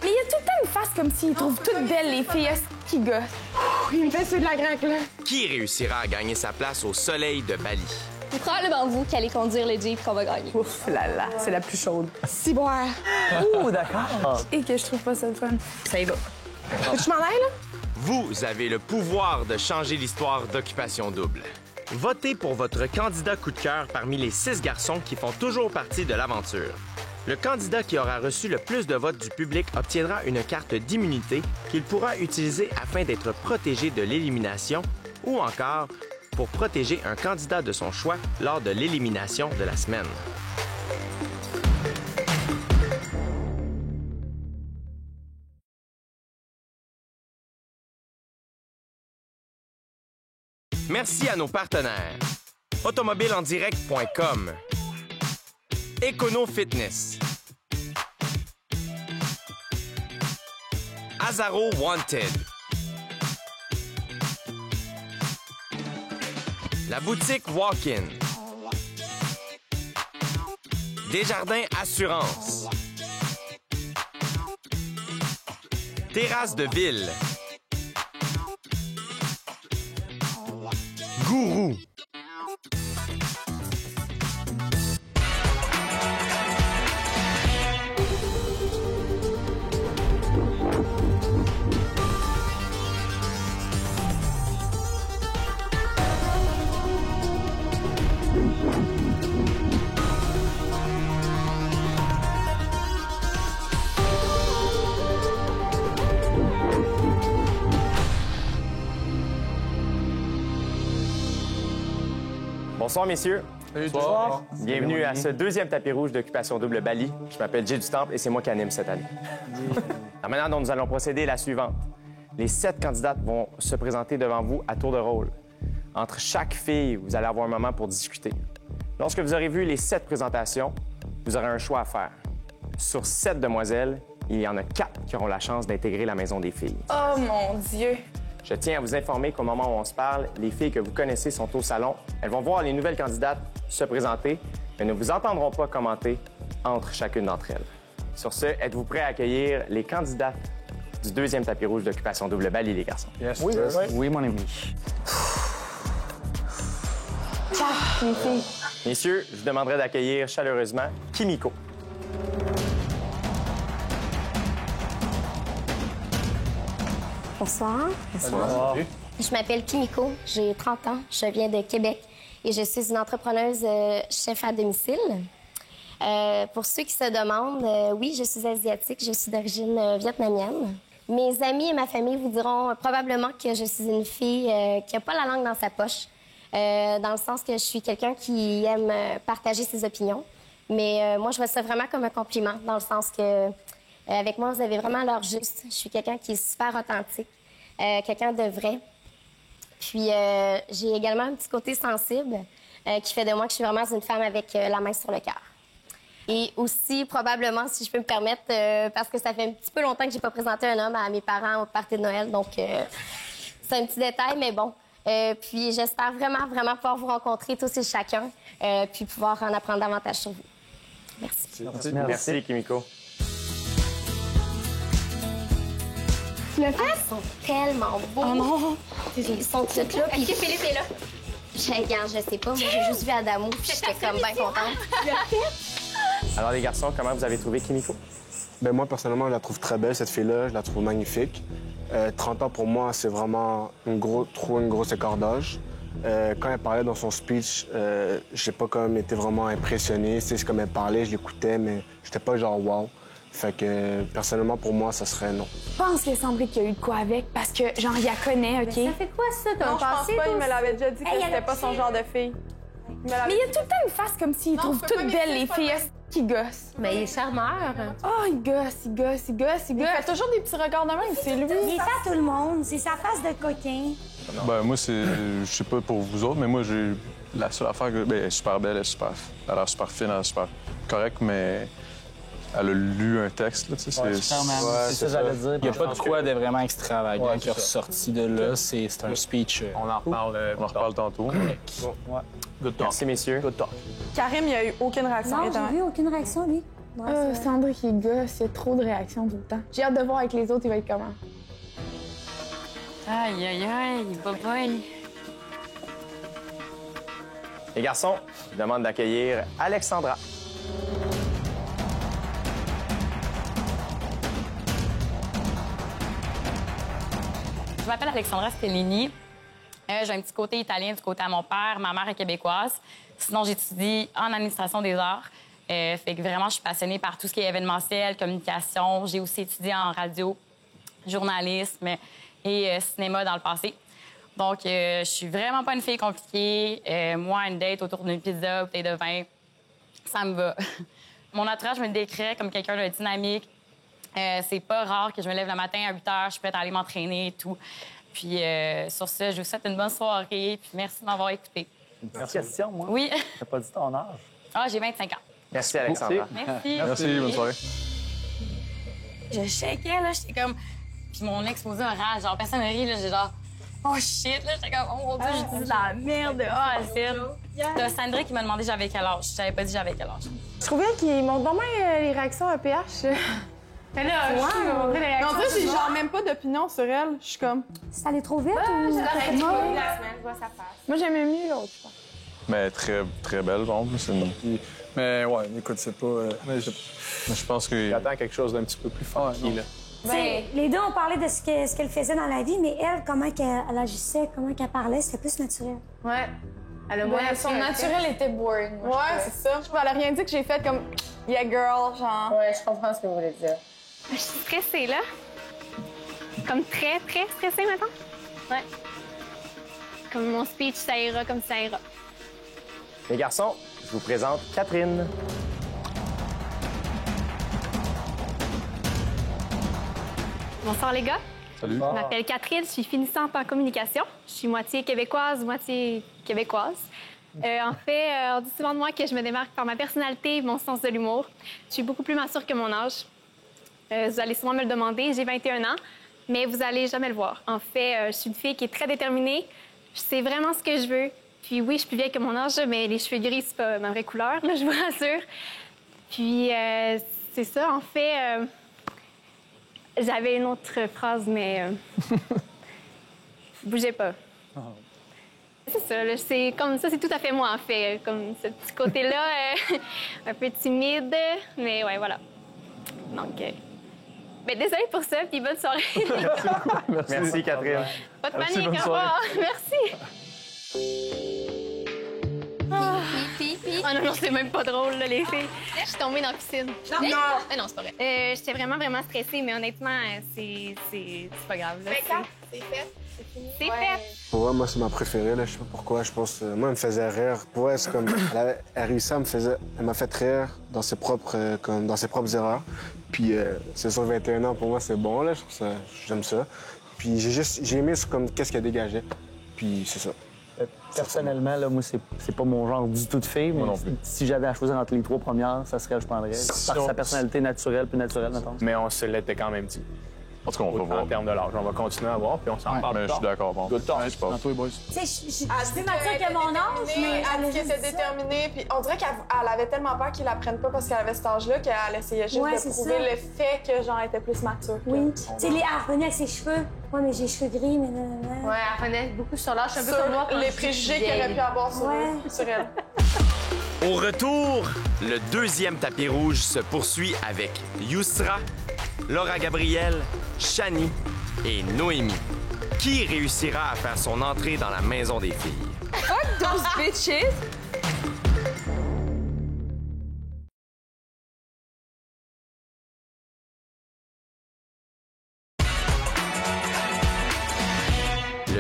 Mais il y a tout le temps une face comme s'ils trouvent toutes belles, les filles. Qui gosse. Il me fait ceux de la grecque, là. Qui réussira à gagner sa place au soleil de Bali? C'est probablement vous qui allez conduire le Jeep qu'on va gagner. Ouf là là, c'est la plus chaude. Si boire. Ouh, d'accord. Et que je trouve pas ça le fun. Ça y va. Faut que je m'en aille, là? Vous avez le pouvoir de changer l'histoire d'Occupation Double. Votez pour votre candidat coup de cœur parmi les 6 garçons qui font toujours partie de l'aventure. Le candidat qui aura reçu le plus de votes du public obtiendra une carte d'immunité qu'il pourra utiliser afin d'être protégé de l'élimination ou encore pour protéger un candidat de son choix lors de l'élimination de la semaine. Merci à nos partenaires. Automobileendirect.com, Econo Fitness, Azaro Wanted, la boutique Walk-in, Desjardins Assurance, Terrasse de Ville, Gourou. Bonsoir, messieurs. Bonsoir. Bienvenue à ce deuxième tapis rouge d'Occupation Double Bali. Je m'appelle Jay du Temple et c'est moi qui anime cette année. La manière dont nous allons procéder est la suivante. Les 7 candidates vont se présenter devant vous à tour de rôle. Entre chaque fille, vous allez avoir un moment pour discuter. Lorsque vous aurez vu les 7 présentations, vous aurez un choix à faire. Sur 7 demoiselles, il y en a 4 qui auront la chance d'intégrer la maison des filles. Oh mon Dieu! Je tiens à vous informer qu'au moment où on se parle, les filles que vous connaissez sont au salon. Elles vont voir les nouvelles candidates se présenter, mais ne vous entendront pas commenter entre chacune d'entre elles. Sur ce, êtes-vous prêts à accueillir les candidates du deuxième tapis rouge d'Occupation Double Bali, les garçons? Yes. Oui, oui, mon ami. Ciao, les filles. Messieurs, je vous demanderai d'accueillir chaleureusement Kimiko. Bonsoir. Bonsoir. Je m'appelle Kimiko, j'ai 30 ans, je viens de Québec et je suis une entrepreneuse chef à domicile. Pour ceux qui se demandent, oui, je suis asiatique, je suis d'origine vietnamienne. Mes amis et ma famille vous diront probablement que je suis une fille qui n'a pas la langue dans sa poche, dans le sens que je suis quelqu'un qui aime partager ses opinions. Mais moi, je vois ça vraiment comme un compliment, dans le sens que avec moi, vous avez vraiment l'heure juste. Je suis quelqu'un qui est super authentique, quelqu'un de vrai. Puis j'ai également un petit côté sensible qui fait de moi que je suis vraiment une femme avec la main sur le cœur. Et aussi, probablement, si je peux me permettre, parce que ça fait un petit peu longtemps que j'ai pas présenté un homme à mes parents au party de Noël, donc c'est un petit détail, mais bon. Puis j'espère vraiment, vraiment pouvoir vous rencontrer tous et chacun, puis pouvoir en apprendre davantage sur vous. Merci. Merci, Kimiko. Ils sont tellement beaux. Oh non! Ils sont tous là. Est-ce que Philippe est là? Regarde, je sais pas. Moi, j'ai juste vu Adamo, puis j'étais comme bien contente. Alors, les garçons, comment vous avez trouvé Kimiko? Ben moi, personnellement, je la trouve très belle, cette fille-là. Je la trouve magnifique. 30 ans, pour moi, c'est vraiment une grosse écart d'âge. Quand elle parlait dans son speech, j'ai pas comme été vraiment impressionné. C'est comme elle parlait, je l'écoutais, mais j'étais pas genre wow. Fait que, personnellement, pour moi, ça serait non. Je pense que Sandrick qui a eu de quoi avec parce que, genre, il la connaît, OK? Ça fait quoi, ça? T'as Non, je pense pas. Il me l'avait déjà dit que c'était pas son genre de fille. Mais il a tout le temps une face comme s'il trouve toutes belles les filles qui gossent. Mais il est charmeur. Oh, il gosse. Il fait toujours des petits regards de même, c'est lui. Il est à tout le monde. C'est sa face de coquin. Ben, moi, c'est. Je sais pas pour vous autres, mais moi, j'ai. La seule affaire que. Ben, elle est super belle, elle est super. Elle a l'air super fine, elle est super correcte, mais. Elle a lu un texte, là, tu sais. C'est ça, j'allais dire. Il n'y a pas de quoi de vraiment extravagant qui est ressorti de là. C'est un speech. On en reparle tantôt. Ouais. Good talk. Merci, messieurs. Good talk. Karim, il n'y a eu aucune réaction. Non, j'ai vu aucune réaction, lui. Sandrick, il gosse. Il y a trop de réactions tout le temps. J'ai hâte de voir avec les autres, il va être comment. Aïe, aïe, aïe, bobogne. Les garçons, je demande d'accueillir Alexandra. Je m'appelle Alexandra Stellini. J'ai un petit côté italien du côté à mon père. Ma mère est québécoise. Sinon, j'étudie en administration des arts. Fait que vraiment, je suis passionnée par tout ce qui est événementiel, communication. J'ai aussi étudié en radio, journalisme et cinéma dans le passé. Donc, je suis vraiment pas une fille compliquée. Moi, une date autour d'une pizza, bouteille de vin, ça me va. Mon entourage me décrit comme quelqu'un de dynamique. C'est pas rare que je me lève le matin à 8 heures, je suis prête à aller m'entraîner et tout. Puis sur ce, je vous souhaite une bonne soirée, puis merci de m'avoir écouté. Une petite question, moi. Oui. T'as pas dit ton âge? Ah, j'ai 25 ans. Merci, Alexandra. Merci. Merci, bonne soirée. Je shakais, là, j'étais comme... Puis mon ex posait un rage, genre, personne ne rit, là, j'ai genre... Oh shit, là, j'étais comme, oh mon Dieu, j'ai dit de la merde. Ah, c'est... T'as Sandrick qui m'a demandé j'avais quel âge. Je t'avais pas dit j'avais quel âge. Je trouvais qu'il montre vraiment les réactions à PH. Mais là, Ouais. en vrai, j'ai genre même pas d'opinion sur elle. Je suis comme... Ça allait trop vite ou... la semaine, je vois sa face. Moi, j'aimais mieux l'autre, je pense. Mais très, très belle, bon. C'est une... Mais ouais, écoute, c'est pas... Mais je pense que... J'attends quelque chose d'un petit peu plus funky, là. Les deux ont parlé de ce qu'elle faisait dans la vie, mais elle, comment elle agissait, comment qu'elle parlait, c'était plus naturel. Ouais. Son naturel était boring. Ouais, c'est ça. Je trouve qu'elle a rien dit que j'ai fait comme « Yeah, girl », genre... Ouais, je comprends ce que vous voulez dire. Je suis stressée, là. Comme très, très stressée, maintenant. Ouais. Comme mon speech, ça ira comme ça ira. Les garçons, je vous présente Catherine. Bonsoir, les gars. Salut. Je m'appelle Catherine, je suis finissante en communication. Je suis moitié québécoise, moitié québécoise. En fait, on dit souvent de moi que je me démarque par ma personnalité et mon sens de l'humour. Je suis beaucoup plus mature que mon âge. Vous allez souvent me le demander, j'ai 21 ans, mais vous allez jamais le voir. En fait, je suis une fille qui est très déterminée. Je sais vraiment ce que je veux. Puis oui, je suis plus vieille que mon âge, mais les cheveux gris, c'est pas ma vraie couleur, là, je vous rassure. Puis c'est ça, en fait... J'avais une autre phrase, mais... bougez pas. C'est ça, là, c'est comme ça, c'est tout à fait moi, en fait. Comme ce petit côté-là, un peu timide, mais ouais, voilà. Donc, ben, désolée pour ça, puis bonne soirée. Merci, Catherine. Pas de panique, au revoir. Merci. Oh non, c'est même pas drôle, là, les filles. Je suis tombée dans la piscine. Non! Non, c'est pas vrai. J'étais vraiment, vraiment stressée, mais honnêtement, c'est pas grave. Là, c'est fait. C'est fait. Pour moi, c'est ma préférée, là. Je sais pas pourquoi. Je pense... moi, elle me faisait rire. Pour elle, c'est comme... Elle réussit à me faire... Elle m'a fait rire dans ses propres erreurs. Puis c'est sur 21 ans, pour moi, c'est bon, là. Je trouve ça... J'aime ça. Puis j'ai aimé comme qu'est-ce qu'elle dégageait. Puis c'est ça. Personnellement, là, moi, c'est pas mon genre du tout de fille, mais si j'avais à choisir entre les trois premières, ça serait, je prendrais. Par sa personnalité naturelle, plus naturelle, mettons. Mais on se l'était quand même dit. En tout cas, on va voir. En termes de l'âge, on va continuer à voir, puis on s'en parle. Mais je suis d'accord, bon. Good talk. Je pense. Toi, boys. Tu sais, je suis plus mature que mon âge, mais Elle dit qu'elle était déterminée, puis on dirait qu'elle avait tellement peur qu'ils la prennent pas parce qu'elle avait cet âge-là qu'elle essayait juste de prouver le fait que, genre, elle était plus mature. Oui. Tu sais, elle revenait avec ses cheveux. Ouais, mais j'ai les cheveux gris, mais non. Ouais, elle revenait beaucoup sur l'âge, un peu comme moi. Les préjugés qu'elle aurait pu avoir sur elle. Au retour, le deuxième tapis rouge se poursuit avec Yousra, Laura Gabrielle, Shani et Noémie. Qui réussira à faire son entrée dans la maison des filles? Fuck those bitches!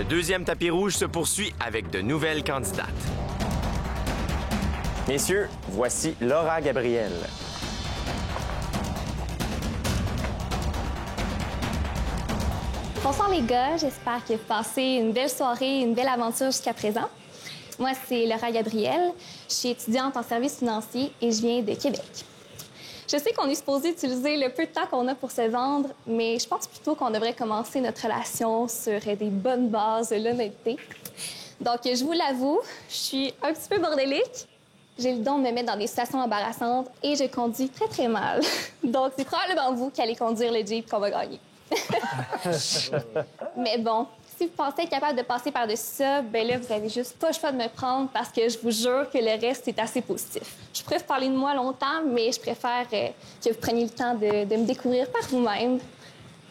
deuxième tapis rouge se poursuit avec de nouvelles candidates. Messieurs, voici Laura Gabriel. Bonsoir les gars, j'espère que vous passez une belle soirée, une belle aventure jusqu'à présent. Moi, c'est Laura Gabriel, je suis étudiante en services financiers et je viens de Québec. Je sais qu'on est supposé utiliser le peu de temps qu'on a pour se vendre, mais je pense plutôt qu'on devrait commencer notre relation sur des bonnes bases de l'honnêteté. Donc, je vous l'avoue, je suis un petit peu bordélique. J'ai le don de me mettre dans des situations embarrassantes et je conduis très, très mal. Donc, c'est probablement vous qui allez conduire le Jeep qu'on va gagner. Mais bon, si vous pensez être capable de passer par-dessus ça, ben là, vous avez juste pas le choix de me prendre parce que je vous jure que le reste est assez positif. Je pourrais vous parler de moi longtemps, mais je préfère que vous preniez le temps de me découvrir par vous-même.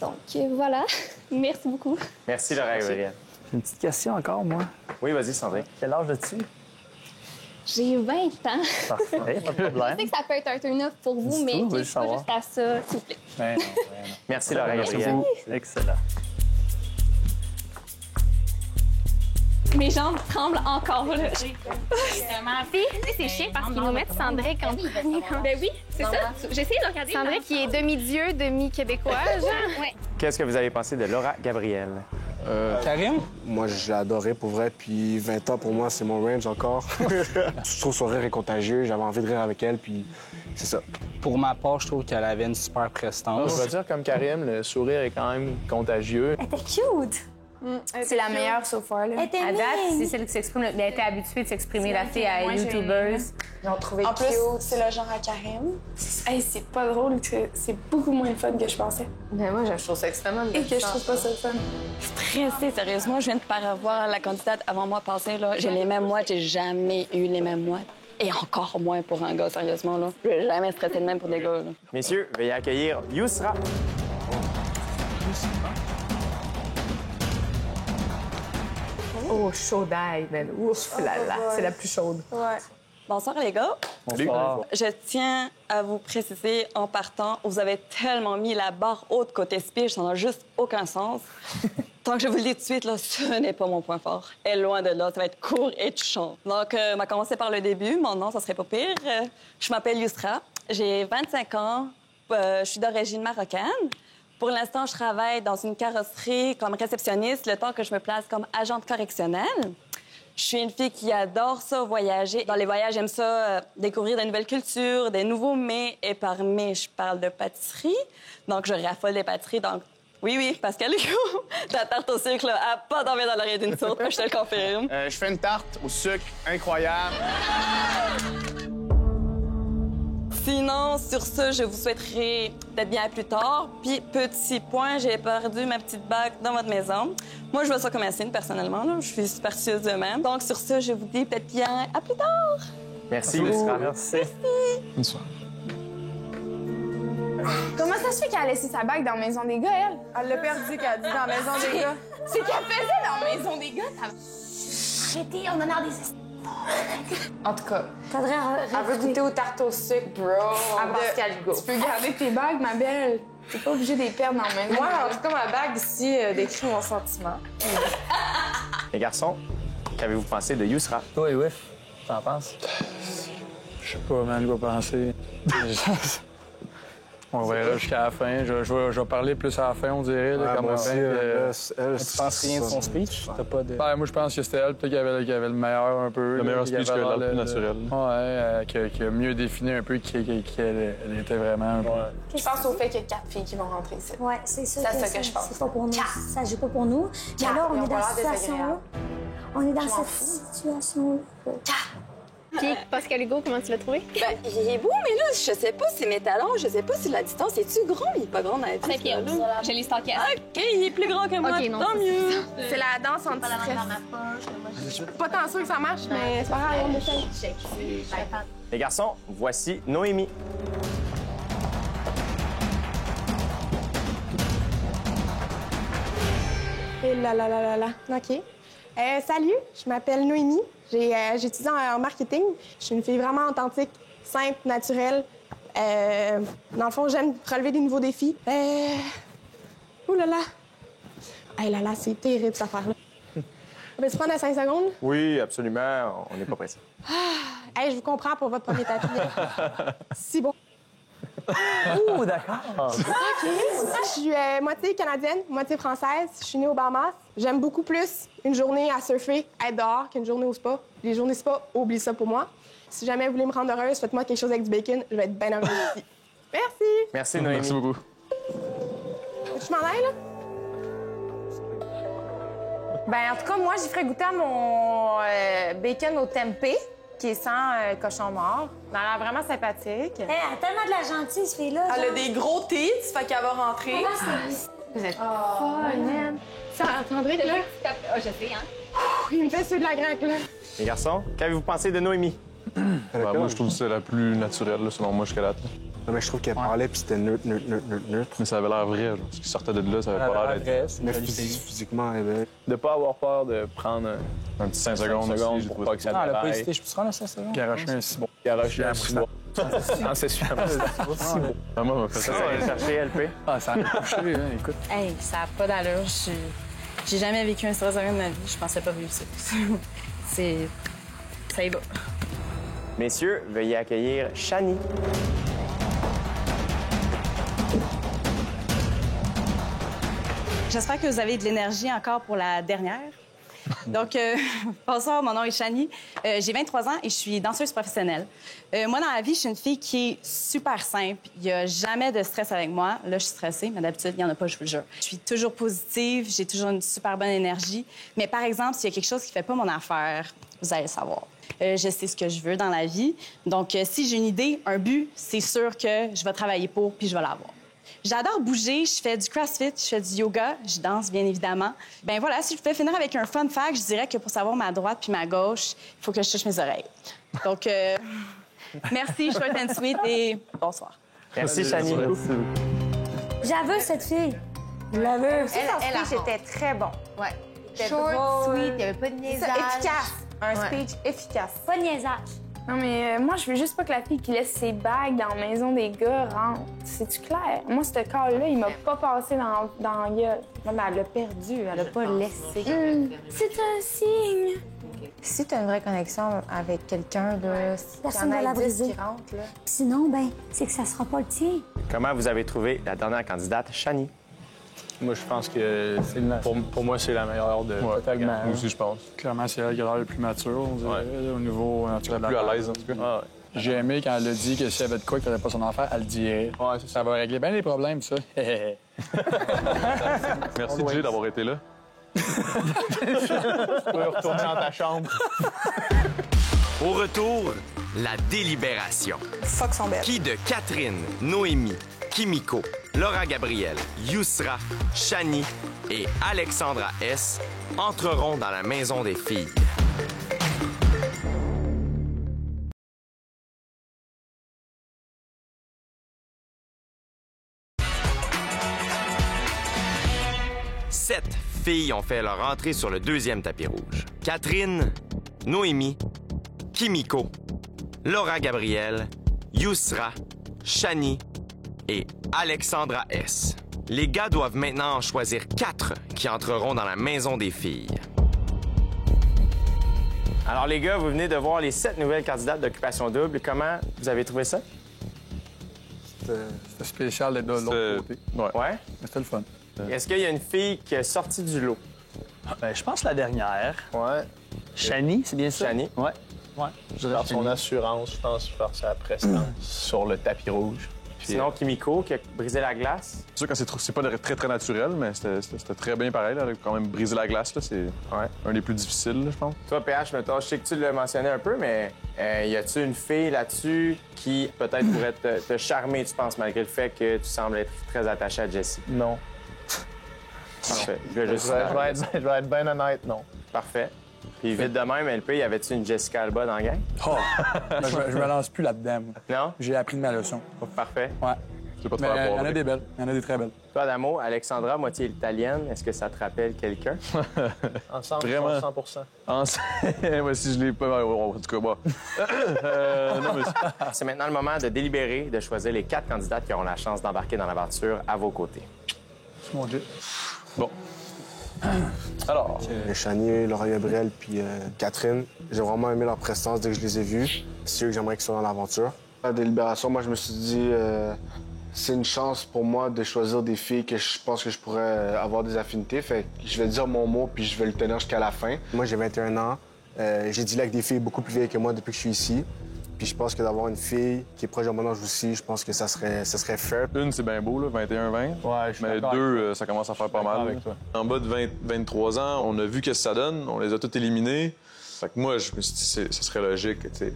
Donc, voilà. Merci beaucoup. Merci, Laura Gabriel. J'ai une petite question encore, moi. Oui, vas-y, Sandrine. Quel âge as-tu? J'ai 20 ans. Parfait, pas de Je problème. sais que ça peut être un turn-off pour vous, mais tout, pas oui, savoir. juste à ça, s'il vous plaît. Ben non. Merci, Laura Gabriel. Excellent. Mes jambes tremblent encore, là. C'est chiant parce qu'ils nous mettent Sandrick en premier. Ben oui, c'est ça. J'ai essayé de regarder. Sandrick qui est demi-dieu, demi-québécoise. Ouais. Qu'est-ce que vous avez pensé de Laura Gabriel? Karim? Moi, je l'ai adoré pour vrai, puis 20 ans, pour moi, c'est mon range encore. Je trouve son rire est contagieux, j'avais envie de rire avec elle, puis c'est ça. Pour ma part, je trouve qu'elle avait une super prestance. Je vais dire comme Karim, le sourire est quand même contagieux. Elle était cute. C'est la meilleure so far, là. Elle était À date, c'est mignonne. celle qui s'exprime. Elle était habituée de s'exprimer, la fille, à YouTubers. Ils ont trouvé En plus, cute. c'est le genre à Karim. Hey, c'est pas drôle, c'est beaucoup moins le fun que je pensais. Ben moi, je trouve ça extrêmement Et que je trouve pas ça le fun. Stressée, sérieusement. Je viens de paravoir la candidate avant moi passer, là. J'ai les mêmes moites, j'ai jamais eu les mêmes moites. Et encore moins pour un gars, sérieusement, là. Je vais jamais stresser de même pour des gars, là. Messieurs, veuillez accueillir Yousra. Oh, chaud d'ail, man. Ouf là là, c'est la plus chaude. Ouais. Bonsoir, les gars. Bonsoir. Je tiens à vous préciser, en partant, vous avez tellement mis la barre haute côté speech, ça n'a juste aucun sens. Tant que je vous le dis tout de suite, là, ce n'est pas mon point fort. Et loin de là, ça va être court et touchant. Donc, on va commencer par le début. Mon nom, ça serait pas pire. Je m'appelle Yousra. J'ai 25 ans. Je suis d'origine marocaine. Pour l'instant, je travaille dans une carrosserie comme réceptionniste, le temps que je me place comme agente correctionnelle. Je suis une fille qui adore ça, voyager. Dans les voyages, j'aime ça découvrir de nouvelles cultures, des nouveaux mets. Et par mets, je parle de pâtisserie. Donc, je raffole des pâtisseries. Donc, oui, Pascal Hugo, ta tarte au sucre, là, a pas d'envie dans l'oreille d'une sauce, je te le confirme. Je fais une tarte au sucre incroyable. Sinon, sur ce, je vous souhaiterais d'être bien plus tard. Puis, petit point, j'ai perdu ma petite bague dans votre maison. Moi, je vois ça comme un signe, personnellement. Là. Je suis superstitieuse de même. Donc, sur ce, je vous dis peut-être bien à plus tard. Merci, Yousra. Merci. Bonsoir. Comment ça se fait qu'elle a laissé sa bague dans la maison des gars, elle? Elle l'a perdu, qu'elle a dit dans la maison des gars. C'est qu'elle faisait dans la maison des gars. Arrêtez, on en a des... En tout cas, Faudrait elle veut goûter aux tartes au sucre, bro. À Pascal Hugo. Tu peux garder tes bagues, ma belle. T'es pas obligée de les perdre dans la maison. Moi, en tout cas, ma bague ici décrit mon sentiment. Les garçons, qu'avez-vous pensé de Yousra? Toi, oui. T'en penses? Je sais pas, man, je vais penser. On verra jusqu'à la fin. Je vais parler plus à la fin, on dirait. Là, moi aussi, tu penses rien de son speech? T'as pas de... Ben, moi, je pense que c'était elle peut-être qui avait le meilleur un peu. Le meilleur speech que l'autre, plus naturel. Ouais, qui a mieux défini un peu qui elle était vraiment. Je pense au fait qu'il y a 4 filles qui vont rentrer ici. Ouais, c'est ça. C'est ça que je pense. C'est pas pour nous. Ça joue pas pour nous. Mais là, on est dans cette situation-là. On est dans cette situation-là. Puis, Pascal Hugo, comment tu l'as trouvé? Ben, il est beau, mais là, je sais pas si mes talons, je sais pas si la distance, est-tu grand? Il est pas grand dans la 5 pieds 11. Je l'ai stalké. OK, il est plus grand que moi, OK, non, tant mieux. C'est la danse anti-stress. Je suis pas tant sûre que ça marche, mais c'est pas grave, on essaye. Les garçons, voici Noémie. Et là. OK. Salut, je m'appelle Noémie. J'étudie en marketing. Je suis une fille vraiment authentique, simple, naturelle. Dans le fond, j'aime relever des nouveaux défis. Ouh là là. Hey là là, c'est terrible, cette affaire-là. Peux-tu prendre 5 secondes? Oui, absolument. On n'est pas pressé. Hey, je vous comprends pour votre premier tapis. Si bon. Ouh, d'accord. OK. Je suis moitié canadienne, moitié française. Je suis née aux Bahamas. J'aime beaucoup plus une journée à surfer, être dehors, qu'une journée au spa. Les journées spa, oublie ça pour moi. Si jamais vous voulez me rendre heureuse, faites-moi quelque chose avec du bacon. Je vais être bien heureuse ici. Merci. Merci, Noémie. Merci beaucoup. Tu m'en ailles, là? Ben, en tout cas, moi, j'y ferais goûter à mon bacon au tempeh, qui est sans cochon mort. Elle a l'air vraiment sympathique. Elle a tellement de la gentille, cette fille-là. Elle a des gros tits, fait qu'elle va rentrer. Vous êtes man. Ça attendrait, là. Oh, je sais, hein? Il me fait ceux de la grecque, là. Les garçons, qu'avez-vous pensé de Noémie? Moi, je trouve que c'est la plus naturelle, là, selon moi, jusqu'à date. Non, mais je trouve qu'elle parlait puis c'était neutre. Mais ça avait l'air vrai, genre. Ce qui sortait de là, ça avait pas l'air d'être... Mais physiquement, elle est belle. De pas avoir peur de prendre un petit 5 secondes aussi, pour pas que ça elle a pas déraille. hésité. Je peux te rendre à 5 secondes? Garocher un cibon. Garocher un cibon. Non, c'est sûr. Ah, moi, m'a fait Ça, on va chercher LP. Ah, ça a couché, hein, écoute. Hey, ça n'a pas d'allure. J'ai jamais vécu un stress de rien de ma vie. Je pensais pas vivre ça. Ça y va. Messieurs, veuillez accueillir Shani. J'espère que vous avez de l'énergie encore pour la dernière. Donc, bonsoir, mon nom est Shani. J'ai 23 ans et je suis danseuse professionnelle. Moi, dans la vie, je suis une fille qui est super simple. Il n'y a jamais de stress avec moi. Là, je suis stressée, mais d'habitude, il n'y en a pas, je vous le jure. Je suis toujours positive, j'ai toujours une super bonne énergie. Mais par exemple, s'il y a quelque chose qui ne fait pas mon affaire, vous allez le savoir. Je sais ce que je veux dans la vie. Donc, si j'ai une idée, un but, c'est sûr que je vais travailler pour puis je vais l'avoir. J'adore bouger, je fais du crossfit, je fais du yoga, je danse, bien évidemment. Ben voilà, si je pouvais finir avec un fun fact, je dirais que pour savoir ma droite puis ma gauche, il faut que je touche mes oreilles. Donc, merci, short and sweet, et bonsoir. Merci, Shani. J'avoue, cette fille. Je l'avoue. Elle, speech était très bon. Ouais. C'était short, sweet, il n'y avait pas de niaisage. Efficace. Un speech efficace. Pas de niaisage. Non, mais moi, je veux juste pas que la fille qui laisse ses bagues dans la maison des gars rentre. C'est-tu clair? Moi, ce cas-là, il m'a pas passé dans la gueule. Non, mais elle l'a perdu, elle a pas laissé. C'est un signe. Si tu as une vraie connexion avec quelqu'un, là, Personne ne va la briser. Rentre, là. Sinon, ben, c'est que ça sera pas le tien. Comment vous avez trouvé la dernière candidate, Shani? Moi, je pense que pour moi, c'est la meilleure de... Moi aussi, je pense. Clairement, c'est elle qui a l'air le plus mature, on dirait, au niveau naturel. Plus à l'aise, en tout cas. Ah, ouais. J'ai aimé quand elle a dit que s'il y avait de quoi qu'elle n'avait pas son enfant, elle le dirait. Ouais, ça va régler bien les problèmes, ça. Merci, Jay, d'avoir été là. Tu peux retourner dans ta chambre. Au retour, la délibération. Fuck son bête. Qui de Catherine, Noémie, Kimiko, Laura Gabrielle, Yousra, Shani et Alexandra S. entreront dans la maison des filles? Sept filles ont fait leur entrée sur le deuxième tapis rouge. Catherine, Noémie, Kimiko, Laura Gabrielle, Yousra, Shani et Alexandra S. Les gars doivent maintenant en choisir 4 qui entreront dans la maison des filles. Alors, les gars, vous venez de voir les 7 nouvelles candidates d'Occupation Double. Comment vous avez trouvé ça? C'était spécial d'être de l'autre côté. Ouais? Mais c'était le fun. Est-ce qu'il y a une fille qui est sortie du lot? Ben, je pense la dernière. Ouais. Shani, c'est bien ça? Shani? Ouais. Ouais. Je Par son assurance, je pense, faire sa prestance sur le tapis rouge. Puis, Sinon, Kimiko, qui a brisé la glace. C'est sûr que c'est pas très, très naturel, mais c'était très bien pareil. Elle a quand même brisé la glace. C'est un des plus difficiles, là, je pense. Toi, PH, mettons, je sais que tu l'as mentionné un peu, mais y a-tu une fille là-dessus qui peut-être pourrait te charmer, tu penses, malgré le fait que tu sembles être très attaché à Jessie? Non. Parfait. Je vais être bien honnête, non. Parfait. Puis vite de même, LP, y avait-tu une Jessica Alba dans la gang? Oh! je me lance plus là-dedans. Non? J'ai appris de ma leçon. Parfait. Ouais. Je vais pas te Mais faire il y en boire. a des belles. Il y en a des très belles. Toi, Adamo, Alexandra, moitié italienne, est-ce que ça te rappelle quelqu'un? Ensemble, Vraiment? 100%. Moi, si je l'ai pas... En tout cas, bon. Non, mais... C'est maintenant le moment de délibérer, de choisir les 4 candidates qui auront la chance d'embarquer dans l'aventure à vos côtés. C'est mon Dieu. Bon. Alors? Chani, Laura Gabriel puis Catherine. J'ai vraiment aimé leur prestance dès que je les ai vus. C'est eux que j'aimerais qu'ils soient dans l'aventure. À la délibération, moi, je me suis dit, c'est une chance pour moi de choisir des filles que je pense que je pourrais avoir des affinités. Fait que je vais dire mon mot puis je vais le tenir jusqu'à la fin. Moi, j'ai 21 ans. J'ai dealé avec des filles beaucoup plus vieilles que moi depuis que je suis ici. Puis je pense que d'avoir une fille qui est proche de mon âge aussi, je pense que ça serait fair. Une, c'est bien beau, là, 21-20. Ouais, je suis Mais deux, ça commence à faire pas mal. Avec toi. En bas de 23 ans, on a vu qu'est-ce que ça donne. On les a toutes éliminés. Fait que moi, je me suis dit, ce serait logique, tu sais.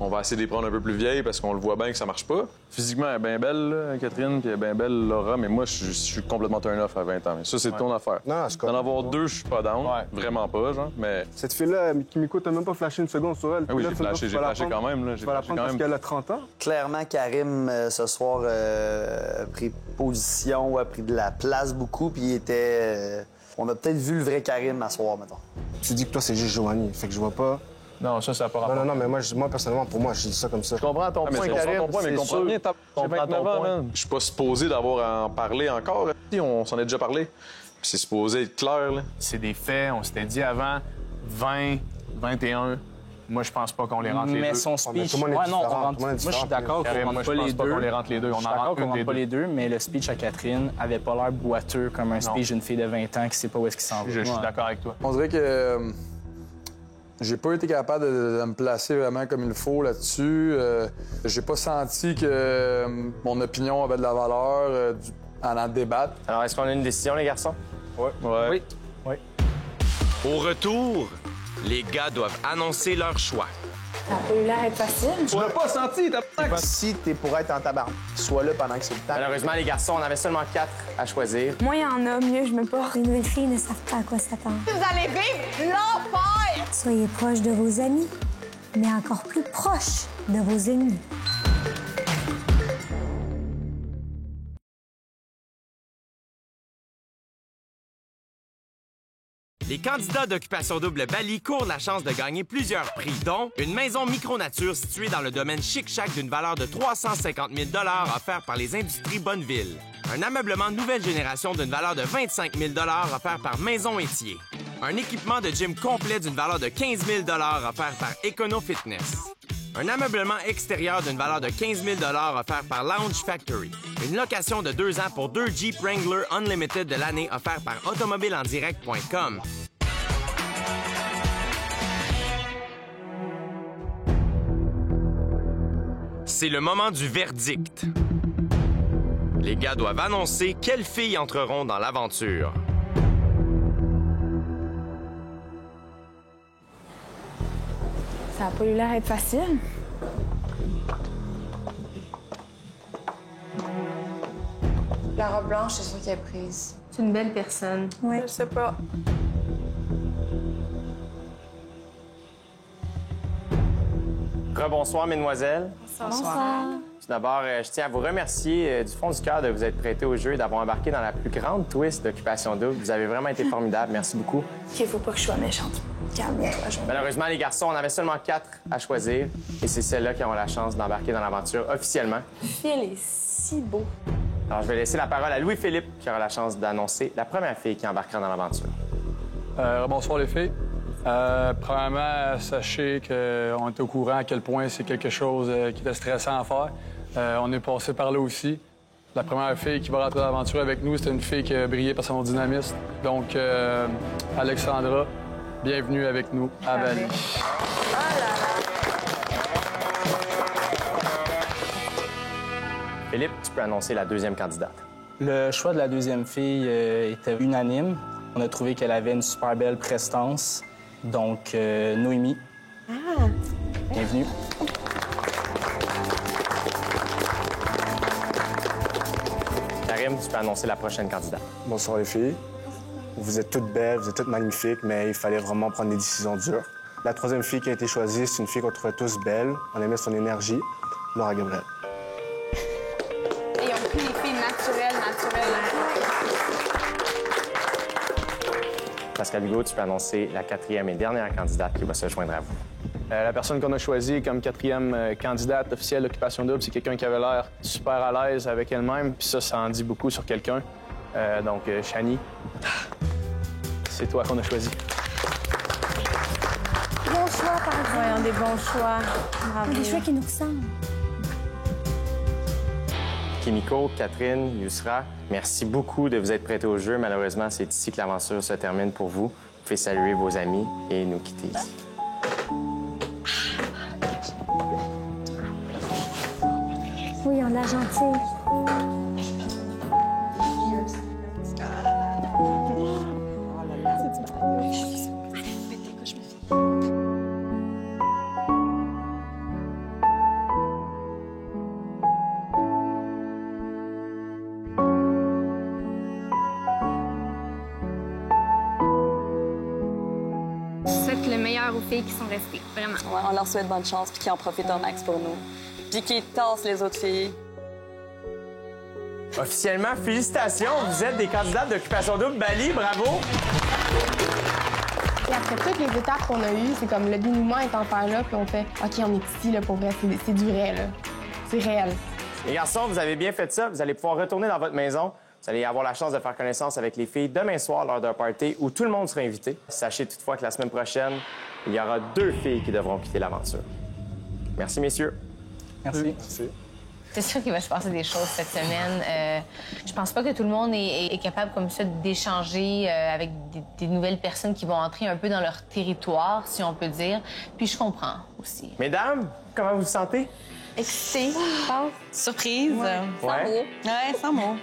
On va essayer de les prendre un peu plus vieilles parce qu'on le voit bien que ça marche pas. Physiquement, elle est bien belle, là, Catherine, puis elle est bien belle, Laura, mais moi, je suis complètement turn-off à 20 ans. Mais ça, c'est ton affaire. Non, c'est correct. D'en avoir deux, je suis pas down. Ouais. Vraiment pas, genre, mais... Cette fille-là, Kimiko, t'as même pas flashé une seconde sur elle. Ah oui, j'ai flashé quand même. Là. Tu vas la prendre parce qu'elle a 30 ans? Clairement, Karim, ce soir, a pris position, a pris de la place beaucoup, puis il était... on a peut-être vu le vrai Karim à soir, mettons. Tu dis que toi, c'est juste Joanie, fait que je vois pas... Non, ça n'a pas rapport. Non, mais moi, personnellement, pour moi, je dis ça comme ça. Je comprends ton point, Karim. Mais comprends bien, t'as 29 ans, man. Je suis pas supposé d'avoir à en parler encore. On s'en est déjà parlé. C'est supposé être clair, là. C'est des faits, on s'était dit avant, 20, 21. Moi, je pense pas qu'on les rentre les deux. Mais son speech... Ouais, non, on rentre... Moi, je suis d'accord qu'on rentre pas les deux. On les rentre les deux. Je suis d'accord qu'on rentre pas les deux, mais le speech à Catherine avait pas l'air boiteux comme un speech d'une fille de 20 ans qui sait pas où est-ce qu'il s'en va. Je suis d'accord avec toi. On dirait que... j'ai pas été capable de me placer vraiment comme il faut là-dessus. J'ai pas senti que mon opinion avait de la valeur à en débattre. Alors, est-ce qu'on a une décision, les garçons? Oui. Au retour, les gars doivent annoncer leur choix. Ça a pas eu l'air d'être facile. Tu l'as pas senti, t'as... Si t'es pour être en tabarnak, sois là pendant que c'est le temps. Malheureusement, les garçons, on avait seulement 4 à choisir. Moins il y en a, mieux je me porte. Les nouvelles filles ne savent pas à quoi s'attendre. Vous allez vivre l'enfer! Soyez proches de vos amis, mais encore plus proches de vos ennemis. Les candidats d'Occupation Double Bali courent la chance de gagner plusieurs prix, dont une maison micronature située dans le domaine Chic-Chac d'une valeur de 350 000 offert par les Industries Bonneville. Un ameublement nouvelle génération d'une valeur de 25 000 offert par Maison Étier. Un équipement de gym complet d'une valeur de 15 000 offert par Econo Fitness. Un ameublement extérieur d'une valeur de 15 000 offert par Lounge Factory. Une location de 2 ans pour 2 Jeep Wrangler Unlimited de l'année offert par automobileendirect.com. C'est le moment du verdict. Les gars doivent annoncer quelles filles entreront dans l'aventure. Ça a pas eu l'air d'être facile. La robe blanche, c'est sûr qu'elle est prise. C'est une belle personne. Oui. Je sais pas. Rebonsoir, mesdemoiselles. Bonsoir. Tout d'abord, je tiens à vous remercier du fond du cœur de vous être prêtés au jeu et d'avoir embarqué dans la plus grande twist d'Occupation Double. Vous avez vraiment été formidables. Merci beaucoup. OK, faut pas que je sois méchante. Calme-toi, Malheureusement, les garçons, on avait seulement 4 à choisir et c'est celles-là qui ont la chance d'embarquer dans l'aventure officiellement. Phil est si beau. Alors, je vais laisser la parole à Louis-Philippe qui aura la chance d'annoncer la première fille qui embarquera dans l'aventure. Bonsoir les filles. Premièrement, sachez qu'on est au courant à quel point c'est quelque chose qui était stressant à faire. On est passé par là aussi. La première fille qui va rentrer dans l'aventure avec nous, c'était une fille qui a brillé par son dynamisme. Donc, Alexandra, bienvenue avec nous à Bali. Philippe, tu peux annoncer la deuxième candidate. Le choix de la deuxième fille était unanime. On a trouvé qu'elle avait une super belle prestance. Donc, Noémie. Bienvenue. Karim, tu peux annoncer la prochaine candidate. Bonsoir les filles. Vous êtes toutes belles, vous êtes toutes magnifiques, mais il fallait vraiment prendre des décisions dures. La troisième fille qui a été choisie, c'est une fille qu'on trouvait tous belle. On aimait son énergie, Laura Gabriel. Et ils ont pris les filles naturelles. Pascal Hugo, tu peux annoncer la quatrième et dernière candidate qui va se joindre à vous. La personne qu'on a choisie comme quatrième candidate officielle d'Occupation Double, c'est quelqu'un qui avait l'air super à l'aise avec elle-même. Puis ça en dit beaucoup sur quelqu'un. Donc, Chani. c'est toi qu'on a choisi. Bon choix, par exemple. Voyons des bons choix. Bravo. Des choix qui nous ressemblent. Kimiko, Catherine, Yousra, merci beaucoup de vous être prêtés au jeu. Malheureusement, c'est ici que l'aventure se termine pour vous. Vous pouvez saluer vos amis et nous quitter ici. Oui, on a gentil. C'est le meilleur aux filles qui sont restées, vraiment. Ouais, on leur souhaite bonne chance puis qu'ils en profitent un max pour nous. Puis qu'ils tassent les autres filles. Officiellement, félicitations, vous êtes des candidates d'Occupation Double Bali, bravo! Et après toutes les étapes qu'on a eues, c'est comme le dénouement est en faire là, puis on fait OK, on est ici là, pour vrai, c'est du vrai, là. C'est réel. Les garçons, vous avez bien fait ça. Vous allez pouvoir retourner dans votre maison. Vous allez avoir la chance de faire connaissance avec les filles demain soir lors d'un party où tout le monde sera invité. Sachez toutefois que la semaine prochaine, il y aura 2 filles qui devront quitter l'aventure. Merci, messieurs. Merci. C'est sûr qu'il va se passer des choses cette semaine. Je pense pas que tout le monde est capable comme ça d'échanger avec des nouvelles personnes qui vont entrer un peu dans leur territoire, si on peut dire. Puis je comprends aussi. Mesdames, comment vous vous sentez? Excitée, je pense. Surprise. Ouais. Sans mots. Ouais, sans mots.